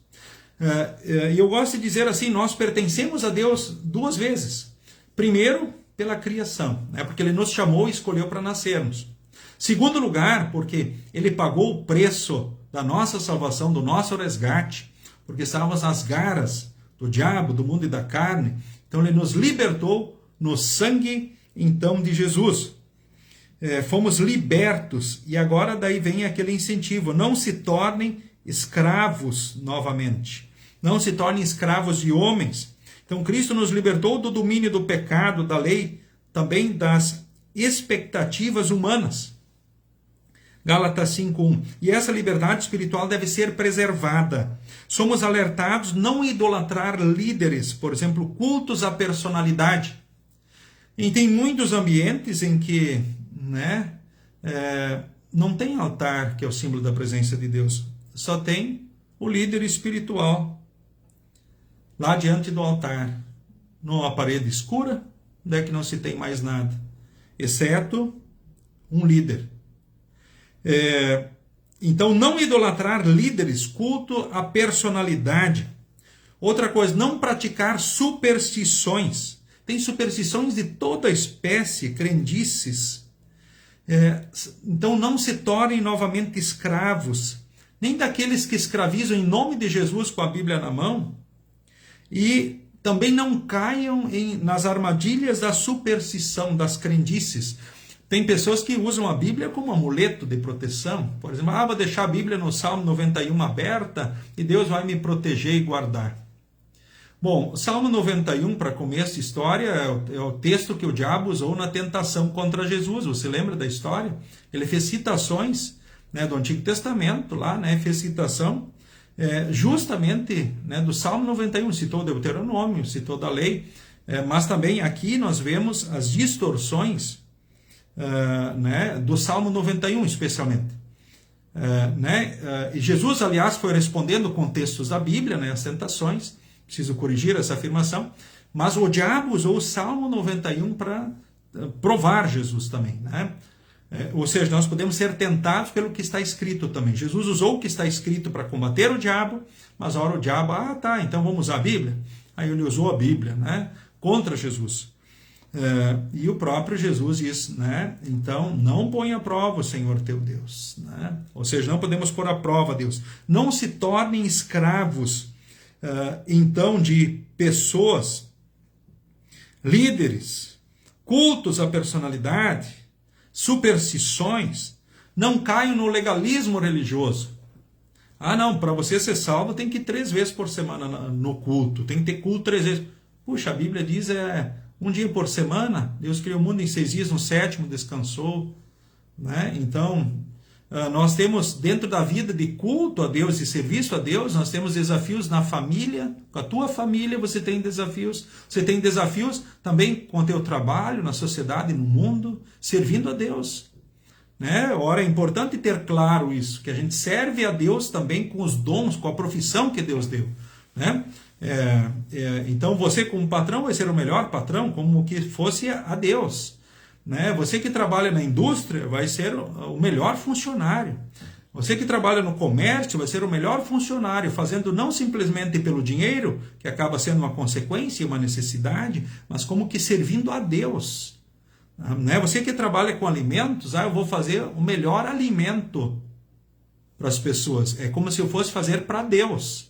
Speaker 1: E eu gosto de dizer assim, nós pertencemos a Deus duas vezes. Primeiro, pela criação, porque Ele nos chamou e escolheu para nascermos. Segundo lugar, porque Ele pagou o preço da nossa salvação, do nosso resgate, porque estávamos nas garras do diabo, do mundo e da carne. Então Ele nos libertou no sangue, então, de Jesus. Fomos libertos, e agora daí vem aquele incentivo, não se tornem escravos novamente. Não se tornem escravos de homens. Então Cristo nos libertou do domínio do pecado, da lei, também das expectativas humanas. Gálatas 5:1. E essa liberdade espiritual deve ser preservada. Somos alertados a não idolatrar líderes, por exemplo, cultos à personalidade. E tem muitos ambientes em que não tem altar, que é o símbolo da presença de Deus. Só tem o líder espiritual lá diante do altar, numa parede escura, onde é que não se tem mais nada, exceto um líder. Então, não idolatrar líderes, culto à personalidade. Outra coisa, não praticar superstições. Tem superstições de toda espécie, crendices. Então, não se tornem novamente escravos, nem daqueles que escravizam em nome de Jesus com a Bíblia na mão. E também não caiam nas armadilhas da superstição, das crendices. Tem pessoas que usam a Bíblia como amuleto de proteção. Por exemplo, vou deixar a Bíblia no Salmo 91 aberta e Deus vai me proteger e guardar. Bom, o Salmo 91, para começo de história, é o texto que o diabo usou na tentação contra Jesus. Você lembra da história? Ele fez citações do Antigo Testamento, lá, fez citação justamente do Salmo 91, citou o Deuteronômio, citou da lei, mas também aqui nós vemos as distorções do Salmo 91, especialmente. E Jesus, aliás, foi respondendo com textos da Bíblia, as tentações. Preciso corrigir essa afirmação, mas o diabo usou o Salmo 91 para provar Jesus também, ou seja, nós podemos ser tentados pelo que está escrito também. Jesus usou o que está escrito para combater o diabo, mas ora o diabo, então vamos usar a Bíblia. Aí ele usou a Bíblia, contra Jesus. E o próprio Jesus diz, então não põe à prova o Senhor teu Deus, ou seja, não podemos pôr à prova Deus. Não se tornem escravos, então, de pessoas, líderes, cultos à personalidade, superstições. Não caiam no legalismo religioso. Não, para você ser salvo tem que ir 3 vezes por semana no culto, tem que ter culto 3 vezes. Puxa, a Bíblia diz um dia por semana. Deus criou o mundo em 6 dias, no 7º descansou. Então, nós temos dentro da vida de culto a Deus e serviço a Deus, nós temos desafios na família, com a tua família você tem desafios também com o teu trabalho, na sociedade, no mundo, servindo a Deus. Ora, é importante ter claro isso, que a gente serve a Deus também com os dons, com a profissão que Deus deu. Então você como patrão vai ser o melhor patrão, como que fosse a Deus. Você que trabalha na indústria vai ser o melhor funcionário. Você que trabalha no comércio vai ser o melhor funcionário, fazendo não simplesmente pelo dinheiro, que acaba sendo uma consequência, uma necessidade, mas como que servindo a Deus. Você que trabalha com alimentos, eu vou fazer o melhor alimento para as pessoas. É como se eu fosse fazer para Deus.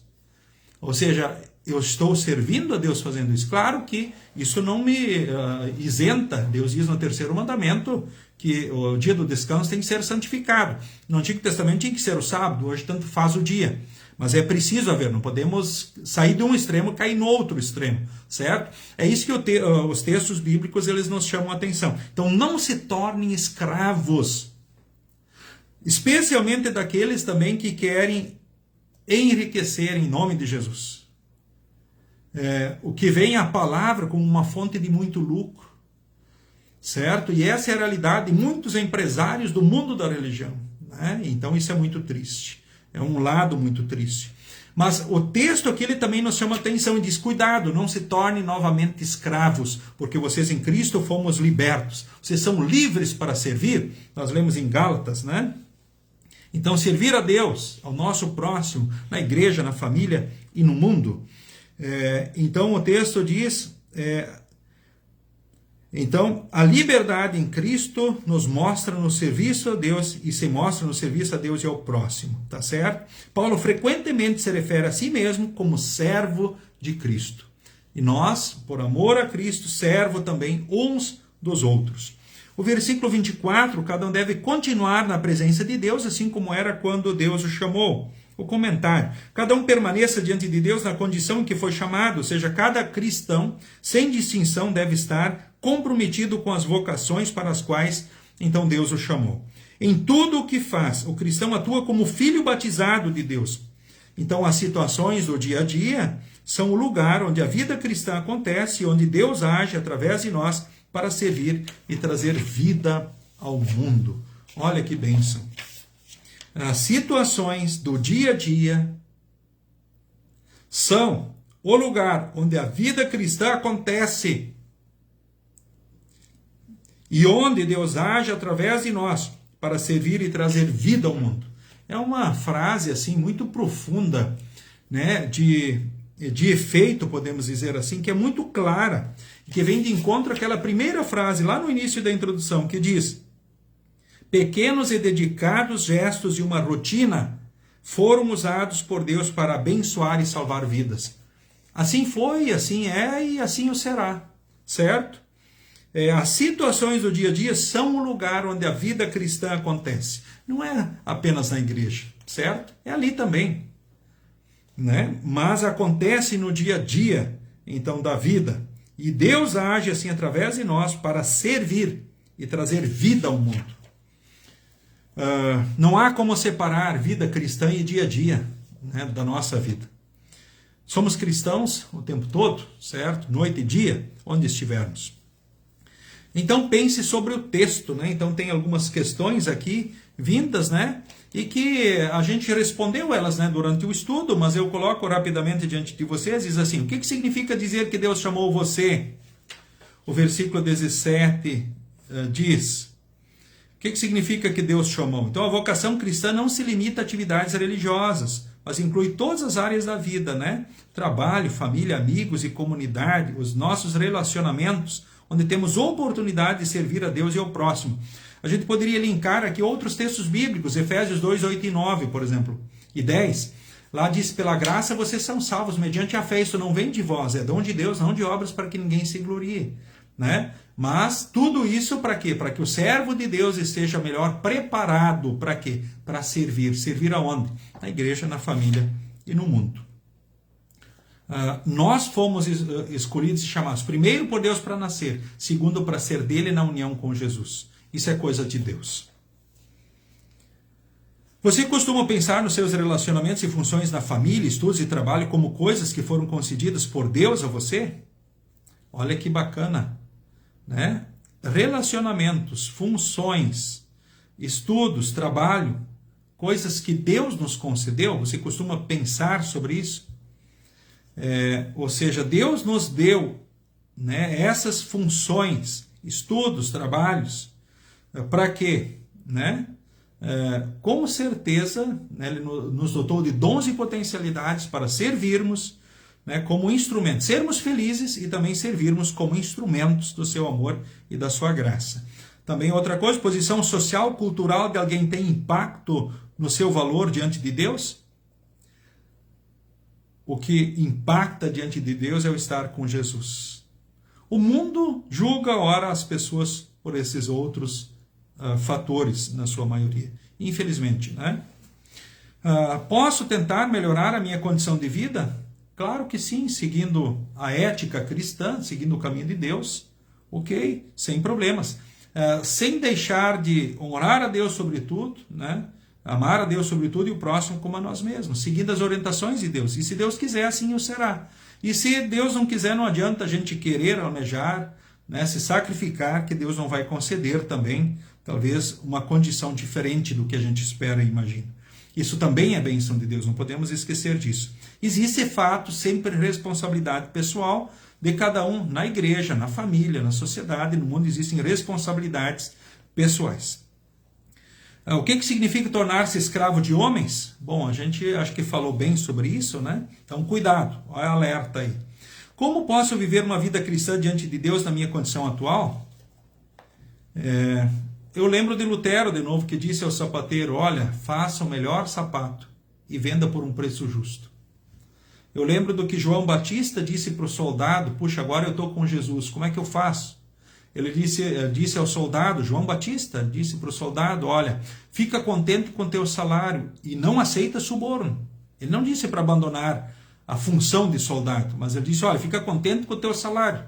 Speaker 1: Ou seja, eu estou servindo a Deus fazendo isso. Claro que isso não me isenta. Deus diz no 3º mandamento que o dia do descanso tem que ser santificado. No Antigo Testamento tinha que ser o sábado, hoje tanto faz o dia. Mas é preciso haver, não podemos sair de um extremo e cair no outro extremo, certo? É isso que os textos bíblicos eles nos chamam a atenção. Então não se tornem escravos, especialmente daqueles também que querem enriquecer em nome de Jesus. O que vem a palavra como uma fonte de muito lucro, certo? E essa é a realidade de muitos empresários do mundo da religião. né? Então isso é muito triste, é um lado muito triste. Mas o texto aqui ele também nos chama atenção e diz: cuidado, não se tornem novamente escravos, porque vocês em Cristo fomos libertos. Vocês são livres para servir. Nós lemos em Gálatas, né? Então, servir a Deus, ao nosso próximo, na igreja, na família e no mundo. Então, o texto diz... Então, a liberdade em Cristo nos mostra no serviço a Deus e se mostra no serviço a Deus e ao próximo, tá certo? Paulo frequentemente se refere a si mesmo como servo de Cristo. E nós, por amor a Cristo, servo também uns dos outros. O versículo 24, cada um deve continuar na presença de Deus, assim como era quando Deus o chamou. O comentário: cada um permaneça diante de Deus na condição em que foi chamado, ou seja, cada cristão, sem distinção, deve estar comprometido com as vocações para as quais, então, Deus o chamou. Em tudo o que faz, o cristão atua como filho batizado de Deus. Então, as situações do dia a dia são o lugar onde a vida cristã acontece, onde Deus age através de nós para servir e trazer vida ao mundo. Olha que bênção! As situações do dia a dia são o lugar onde a vida cristã acontece e onde Deus age através de nós para servir e trazer vida ao mundo. É uma frase assim muito profunda, né, de efeito, podemos dizer assim, que é muito clara, que vem de encontro àquela primeira frase lá no início da introdução, que diz: pequenos e dedicados gestos de uma rotina foram usados por Deus para abençoar e salvar vidas. Assim foi, assim é e assim o será, certo? As situações do dia a dia são o lugar onde a vida cristã acontece. Não é apenas na igreja, certo? É ali também, né? Mas acontece no dia a dia, então, da vida. E Deus age assim através de nós para servir e trazer vida ao mundo. Não há como separar vida cristã e dia a dia, né, da nossa vida. Somos cristãos o tempo todo, certo? Noite e dia, onde estivermos. Então pense sobre o texto, né? Então tem algumas questões aqui vindas, né? E que a gente respondeu elas, né, durante o estudo, mas eu coloco rapidamente diante de vocês. Diz assim: o que significa dizer que Deus chamou você? O versículo 17 diz: o que significa que Deus chamou? Então a vocação cristã não se limita a atividades religiosas, mas inclui todas as áreas da vida, né? Trabalho, família, amigos e comunidade, os nossos relacionamentos, onde temos oportunidade de servir a Deus e ao próximo. A gente poderia linkar aqui outros textos bíblicos, Efésios 2, 8 e 9, por exemplo, e 10. Lá diz: pela graça vocês são salvos mediante a fé, isso não vem de vós, é dom de Deus, não de obras para que ninguém se glorie, né? Mas tudo isso para quê? Para que o servo de Deus esteja melhor preparado, para quê? Para servir. Servir aonde? Na igreja, na família e no mundo. Nós fomos escolhidos e chamados, primeiro por Deus para nascer, segundo para ser dele na união com Jesus. Isso é coisa de Deus. Você costuma pensar nos seus relacionamentos e funções na família, estudos e trabalho como coisas que foram concedidas por Deus a você? Olha que bacana, né? Relacionamentos, funções, estudos, trabalho, coisas que Deus nos concedeu. Você costuma pensar sobre isso? Ou seja, Deus nos deu, né, essas funções, estudos, trabalhos, para quê? Né? Com certeza, né, Ele nos dotou de dons e potencialidades para servirmos, né, como instrumentos, sermos felizes e também servirmos como instrumentos do seu amor e da sua graça. Também outra coisa, posição social, cultural de alguém tem impacto no seu valor diante de Deus? O que impacta diante de Deus é o estar com Jesus. O mundo julga, ora, as pessoas por esses outros fatores, na sua maioria. Infelizmente, né? Posso tentar melhorar a minha condição de vida? Claro que sim, seguindo a ética cristã, seguindo o caminho de Deus, ok, sem problemas. Sem deixar de honrar a Deus sobre tudo, né? Amar a Deus sobre tudo e o próximo como a nós mesmos, seguindo as orientações de Deus. E se Deus quiser, assim o será. E se Deus não quiser, não adianta a gente querer almejar, né, se sacrificar, que Deus não vai conceder também talvez uma condição diferente do que a gente espera e imagina. Isso também é bênção de Deus, não podemos esquecer disso. Existe fato, sempre responsabilidade pessoal de cada um, na igreja, na família, na sociedade, no mundo existem responsabilidades pessoais. O que significa tornar-se escravo de homens? Bom, a gente acho que falou bem sobre isso, né? Então cuidado, olha alerta aí. Como posso viver uma vida cristã diante de Deus na minha condição atual? Eu lembro de Lutero, de novo, que disse ao sapateiro, olha, faça o melhor sapato e venda por um preço justo. Eu lembro do que João Batista disse para o soldado, puxa, agora eu estou com Jesus, como é que eu faço? Ele disse ao soldado, João Batista disse para o soldado, olha, fica contente com teu salário e não aceita suborno. Ele não disse para abandonar a função de soldado, mas ele disse, olha, fica contente com o teu salário.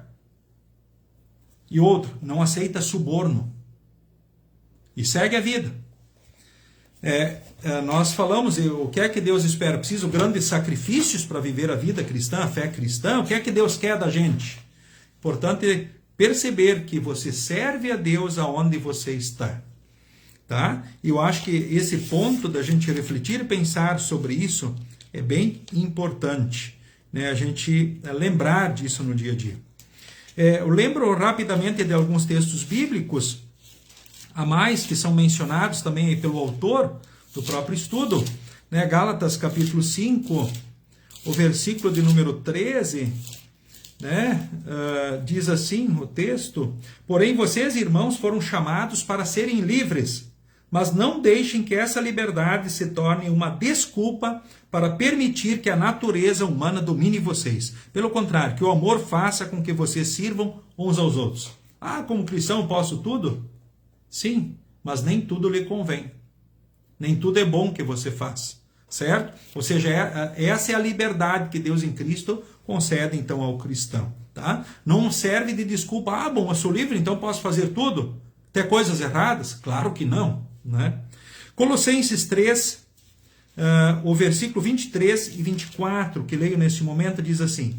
Speaker 1: E outro, não aceita suborno. E segue a vida. Nós falamos, o que é que Deus espera? Preciso grandes sacrifícios para viver a vida cristã, a fé cristã? O que é que Deus quer da gente? Importante perceber que você serve a Deus aonde você está. Tá? E eu acho que esse ponto da gente refletir e pensar sobre isso é bem importante, né? A gente lembrar disso no dia a dia. Eu lembro rapidamente de alguns textos bíblicos a mais que são mencionados também pelo autor do próprio estudo, né? Gálatas capítulo 5, o versículo de número 13, né? Diz assim o texto, porém vocês, irmãos, foram chamados para serem livres, mas não deixem que essa liberdade se torne uma desculpa para permitir que a natureza humana domine vocês. Pelo contrário, que o amor faça com que vocês sirvam uns aos outros. Como cristão eu posso tudo? Sim, mas nem tudo lhe convém. Nem tudo é bom que você faz, certo? Ou seja, essa é a liberdade que Deus em Cristo concede então ao cristão, tá? Não serve de desculpa, bom, eu sou livre, então posso fazer tudo? Até coisas erradas? Claro que não, né? Colossenses 3, o versículo 23 e 24, que leio neste momento, diz assim,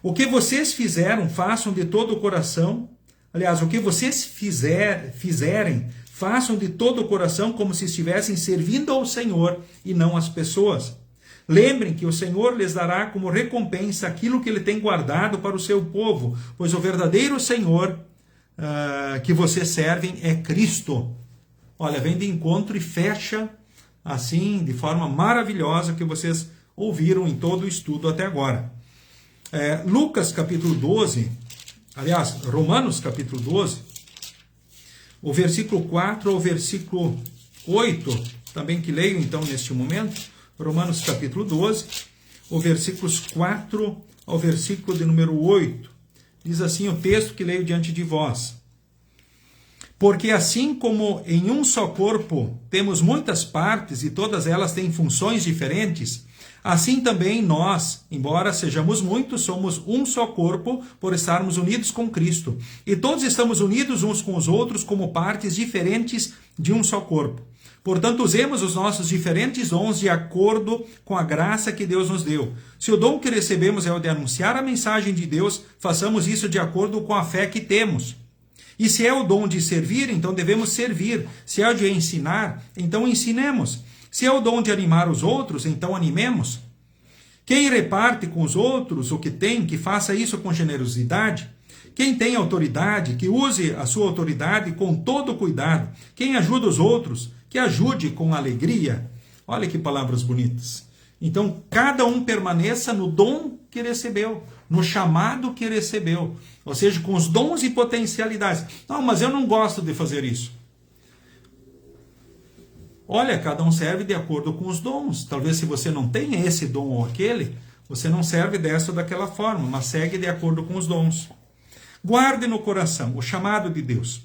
Speaker 1: o que vocês fizeram, façam de todo o coração. Aliás, o que vocês fizerem, façam de todo o coração como se estivessem servindo ao Senhor e não às pessoas. Lembrem que o Senhor lhes dará como recompensa aquilo que Ele tem guardado para o seu povo, pois o verdadeiro Senhor que vocês servem é Cristo. Olha, vem de encontro e fecha assim, de forma maravilhosa, que vocês ouviram em todo o estudo até agora. Lucas capítulo 12, aliás, Romanos capítulo 12, o versículo 4 ao versículo 8, também que leio então neste momento, Romanos capítulo 12, o versículos 4 ao versículo de número 8, diz assim o texto que leio diante de vós. Porque assim como em um só corpo temos muitas partes e todas elas têm funções diferentes, assim também nós, embora sejamos muitos, somos um só corpo por estarmos unidos com Cristo. E todos estamos unidos uns com os outros como partes diferentes de um só corpo. Portanto, usemos os nossos diferentes dons de acordo com a graça que Deus nos deu. Se o dom que recebemos é o de anunciar a mensagem de Deus, façamos isso de acordo com a fé que temos. E se é o dom de servir, então devemos servir. Se é o de ensinar, então ensinemos. Se é o dom de animar os outros, então animemos. Quem reparte com os outros o que tem, que faça isso com generosidade. Quem tem autoridade, que use a sua autoridade com todo cuidado. Quem ajuda os outros, que ajude com alegria. Olha que palavras bonitas. Então, cada um permaneça no dom que recebeu, no chamado que recebeu. Ou seja, com os dons e potencialidades. Não, mas eu não gosto de fazer isso. Olha, cada um serve de acordo com os dons. Talvez se você não tenha esse dom ou aquele, você não serve dessa ou daquela forma, mas segue de acordo com os dons. Guarde no coração o chamado de Deus.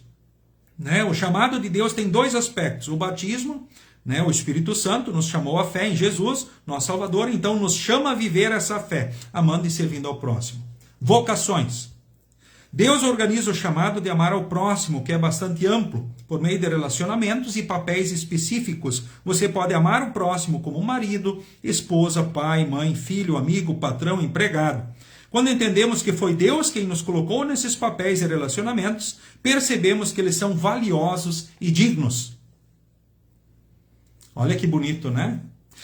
Speaker 1: Né? O chamado de Deus tem dois aspectos. O batismo, né? O Espírito Santo nos chamou à fé em Jesus, nosso Salvador, então nos chama a viver essa fé, amando e servindo ao próximo. Vocações. Deus organiza o chamado de amar ao próximo, que é bastante amplo, por meio de relacionamentos e papéis específicos. Você pode amar o próximo como marido, esposa, pai, mãe, filho, amigo, patrão, empregado. Quando entendemos que foi Deus quem nos colocou nesses papéis e relacionamentos, percebemos que eles são valiosos e dignos. Olha que bonito, né?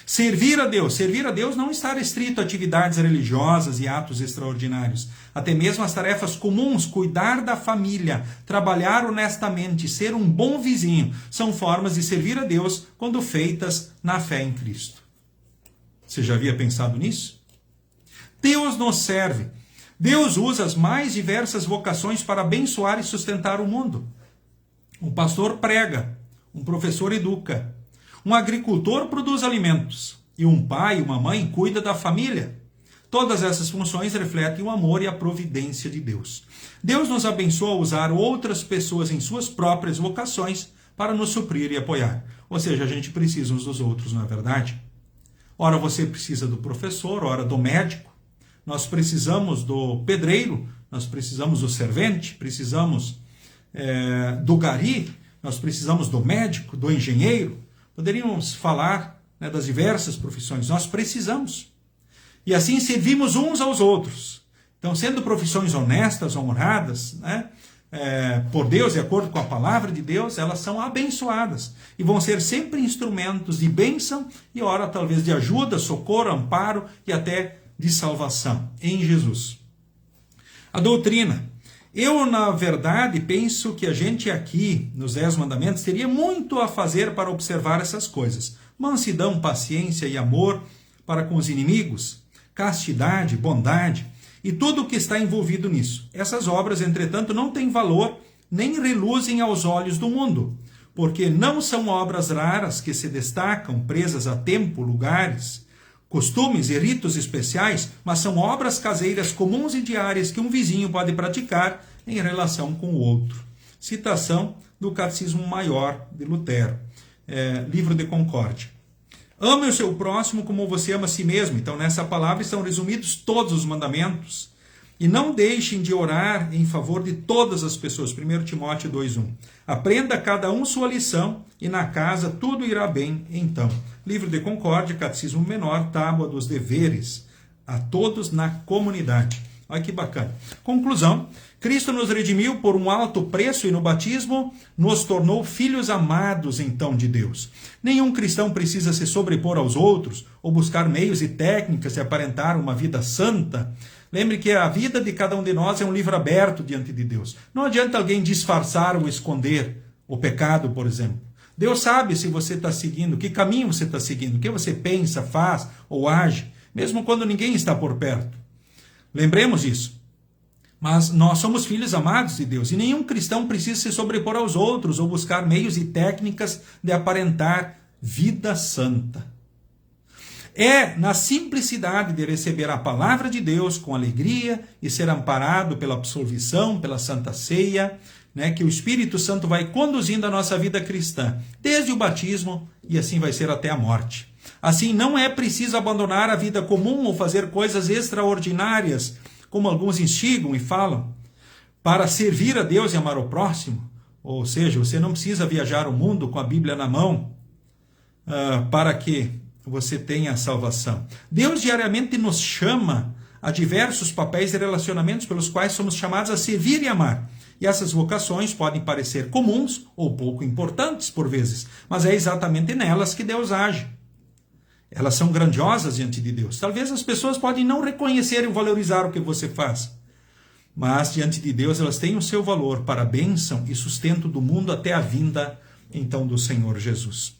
Speaker 1: Servir a Deus não está restrito a atividades religiosas e atos extraordinários. Até mesmo as tarefas comuns, cuidar da família, trabalhar honestamente, ser um bom vizinho, são formas de servir a Deus quando feitas na fé em Cristo. Você já havia pensado nisso? Deus nos serve. Deus usa as mais diversas vocações para abençoar e sustentar o mundo. Um pastor prega, um professor educa, um agricultor produz alimentos e um pai e uma mãe cuida da família. Todas essas funções refletem o amor e a providência de Deus. Deus nos abençoa a usar outras pessoas em suas próprias vocações para nos suprir e apoiar. Ou seja, a gente precisa uns dos outros, não é verdade? Ora você precisa do professor, ora do médico. Nós precisamos do pedreiro, nós precisamos do servente, precisamos do gari, nós precisamos do médico, do engenheiro. Poderíamos falar, né, das diversas profissões. Nós precisamos. E assim servimos uns aos outros. Então, sendo profissões honestas, honradas, né, por Deus, de acordo com a palavra de Deus, elas são abençoadas. E vão ser sempre instrumentos de bênção e, ora, talvez de ajuda, socorro, amparo e até de salvação em Jesus. A doutrina. Eu, na verdade, penso que a gente aqui, nos 10 mandamentos, teria muito a fazer para observar essas coisas. Mansidão, paciência e amor para com os inimigos, castidade, bondade e tudo o que está envolvido nisso. Essas obras, entretanto, não têm valor nem reluzem aos olhos do mundo, porque não são obras raras que se destacam, presas a tempo, lugares, costumes e ritos especiais, mas são obras caseiras comuns e diárias que um vizinho pode praticar em relação com o outro. Citação do Catecismo Maior de Lutero, Livro de Concórdia. Ame o seu próximo como você ama a si mesmo. Então, nessa palavra estão resumidos todos os mandamentos. E não deixem de orar em favor de todas as pessoas. 1 Timóteo 2,1. Aprenda cada um sua lição e na casa tudo irá bem então. Livro de Concórdia, Catecismo Menor, Tábua dos Deveres. A todos na comunidade. Olha que bacana. Conclusão. Cristo nos redimiu por um alto preço e no batismo nos tornou filhos amados então de Deus. Nenhum cristão precisa se sobrepor aos outros ou buscar meios e técnicas de aparentar uma vida santa. Lembre que a vida de cada um de nós é um livro aberto diante de Deus. Não adianta alguém disfarçar ou esconder o pecado, por exemplo. Deus sabe se você está seguindo, que caminho você está seguindo, o que você pensa, faz ou age, mesmo quando ninguém está por perto. Lembremos isso. Mas nós somos filhos amados de Deus e nenhum cristão precisa se sobrepor aos outros ou buscar meios e técnicas de aparentar vida santa. É na simplicidade de receber a palavra de Deus com alegria e ser amparado pela absolvição, pela Santa Ceia, né, que o Espírito Santo vai conduzindo a nossa vida cristã, desde o batismo e assim vai ser até a morte. Assim, não é preciso abandonar a vida comum ou fazer coisas extraordinárias, como alguns instigam e falam, para servir a Deus e amar o próximo. Ou seja, você não precisa viajar o mundo com a Bíblia na mão para que você tenha a salvação. Deus diariamente nos chama a diversos papéis e relacionamentos pelos quais somos chamados a servir e amar. E essas vocações podem parecer comuns ou pouco importantes por vezes, mas é exatamente nelas que Deus age. Elas são grandiosas diante de Deus. Talvez as pessoas podem não reconhecer e valorizar o que você faz, mas diante de Deus elas têm o seu valor para a bênção e sustento do mundo até a vinda, então, do Senhor Jesus.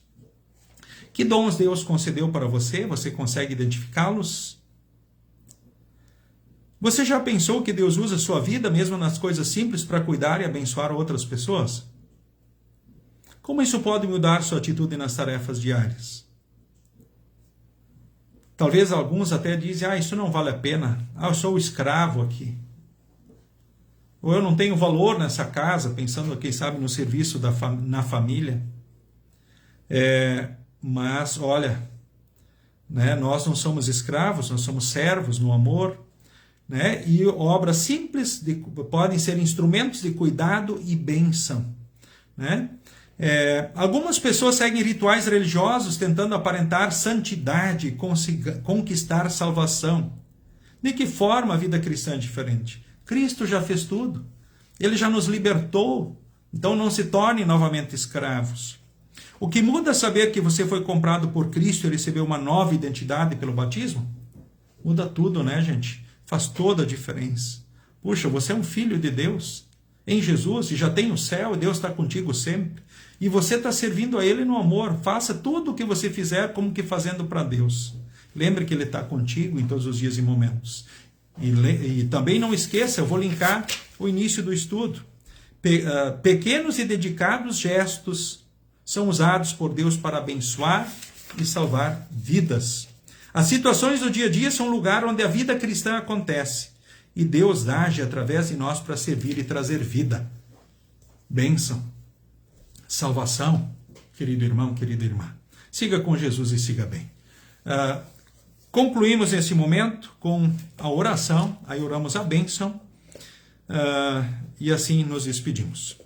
Speaker 1: Que dons Deus concedeu para você? Você consegue identificá-los? Você já pensou que Deus usa a sua vida, mesmo nas coisas simples, para cuidar e abençoar outras pessoas? Como isso pode mudar sua atitude nas tarefas diárias? Talvez alguns até dizem, isso não vale a pena, eu sou escravo aqui. Ou eu não tenho valor nessa casa, pensando, quem sabe, no serviço na família. Mas, olha, né, nós não somos escravos, nós somos servos no amor, né, e obras simples podem ser instrumentos de cuidado e bênção, né? Algumas pessoas seguem rituais religiosos tentando aparentar santidade e conquistar salvação. De que forma a vida cristã é diferente? Cristo já fez tudo. Ele já nos libertou. Então não se tornem novamente escravos. O que muda é saber que você foi comprado por Cristo e recebeu uma nova identidade pelo batismo? Muda tudo, né, gente? Faz toda a diferença. Puxa, você é um filho de Deus em Jesus e já tem o céu e Deus está contigo sempre. E você está servindo a Ele no amor. Faça tudo o que você fizer como que fazendo para Deus. Lembre que Ele está contigo em todos os dias e momentos. E também não esqueça, eu vou linkar o início do estudo. Pequenos e dedicados gestos são usados por Deus para abençoar e salvar vidas. As situações do dia a dia são um lugar onde a vida cristã acontece. E Deus age através de nós para servir e trazer vida. Bênção. Salvação, querido irmão, querida irmã. Siga com Jesus e siga bem. Concluímos esse momento com a oração. Aí oramos a bênção. E assim nos despedimos.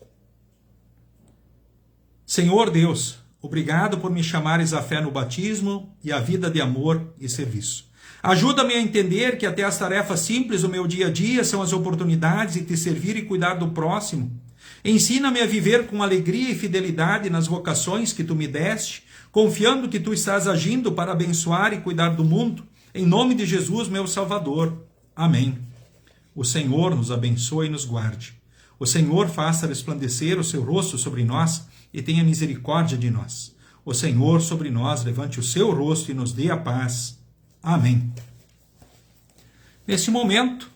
Speaker 1: Senhor Deus, obrigado por me chamares à fé no batismo e à vida de amor e serviço. Ajuda-me a entender que até as tarefas simples do meu dia a dia são as oportunidades de te servir e cuidar do próximo. Ensina-me a viver com alegria e fidelidade nas vocações que tu me deste, confiando que tu estás agindo para abençoar e cuidar do mundo. Em nome de Jesus, meu Salvador. Amém. O Senhor nos abençoe e nos guarde. O Senhor faça resplandecer o seu rosto sobre nós e tenha misericórdia de nós. O Senhor sobre nós levante o seu rosto e nos dê a paz. Amém. Nesse momento,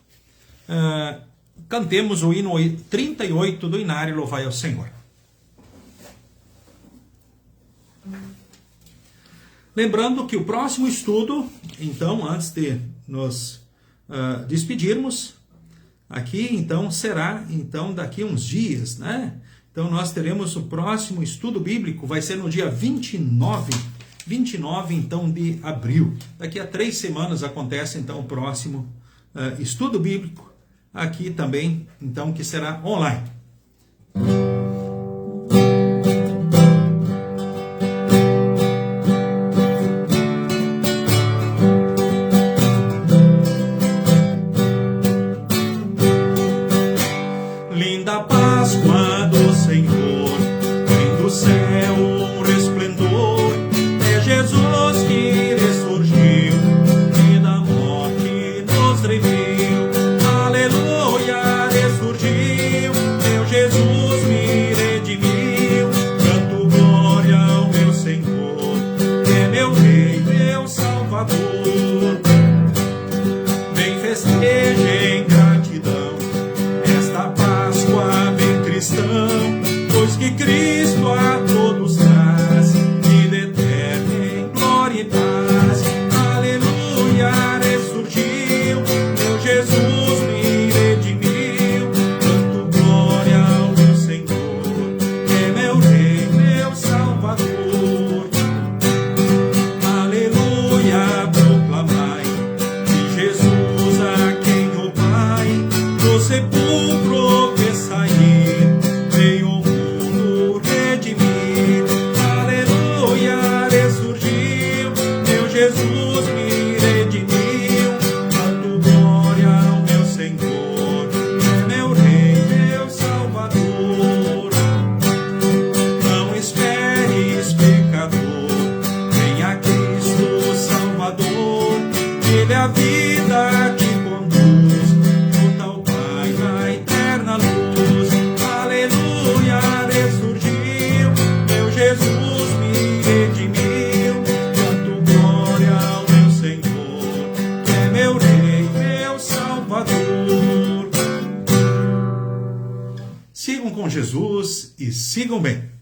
Speaker 1: cantemos o hino 38 do Inário, Louvai ao Senhor. Lembrando que o próximo estudo, então, antes de nos despedirmos, aqui, então, será, então, daqui uns dias, né? Então, nós teremos o próximo estudo bíblico, vai ser no dia 29, então, de abril. Daqui a 3 semanas acontece, então, o próximo estudo bíblico, aqui também, então, que será online.
Speaker 2: Linda Páscoa do Senhor, vem do céu um resplendor, é Jesus que ressurgiu e da morte nos redimiu. Aleluia, ressurgiu, meu Jesus me redimiu. Canto glória ao meu Senhor, é meu Rei, meu Salvador. Vem festejem gratidão esta Páscoa bem cristã, pois que Cristo a todos traz vida eterna em glória e paz. Aleluia, ressurgiu, meu Jesus me redimiu. Canto glória ao meu Senhor, é meu Rei, meu Salvador. Aleluia, proclamai que Jesus a quem o Pai do sepulcro fez sair, veio o mundo redimir. Aleluia, ressurgiu, meu Jesus me redimiu. Canto glória ao meu Senhor, é meu Rei, meu Salvador. Não esperes, pecador, venha Cristo Salvador. Ele é a vida que conduz junto ao Pai na eterna luz. Aleluia, ressurgiu, meu Jesus me redimiu. Canto glória ao meu Senhor, que é meu Rei, meu Salvador.
Speaker 1: Sigam com Jesus e sigam bem.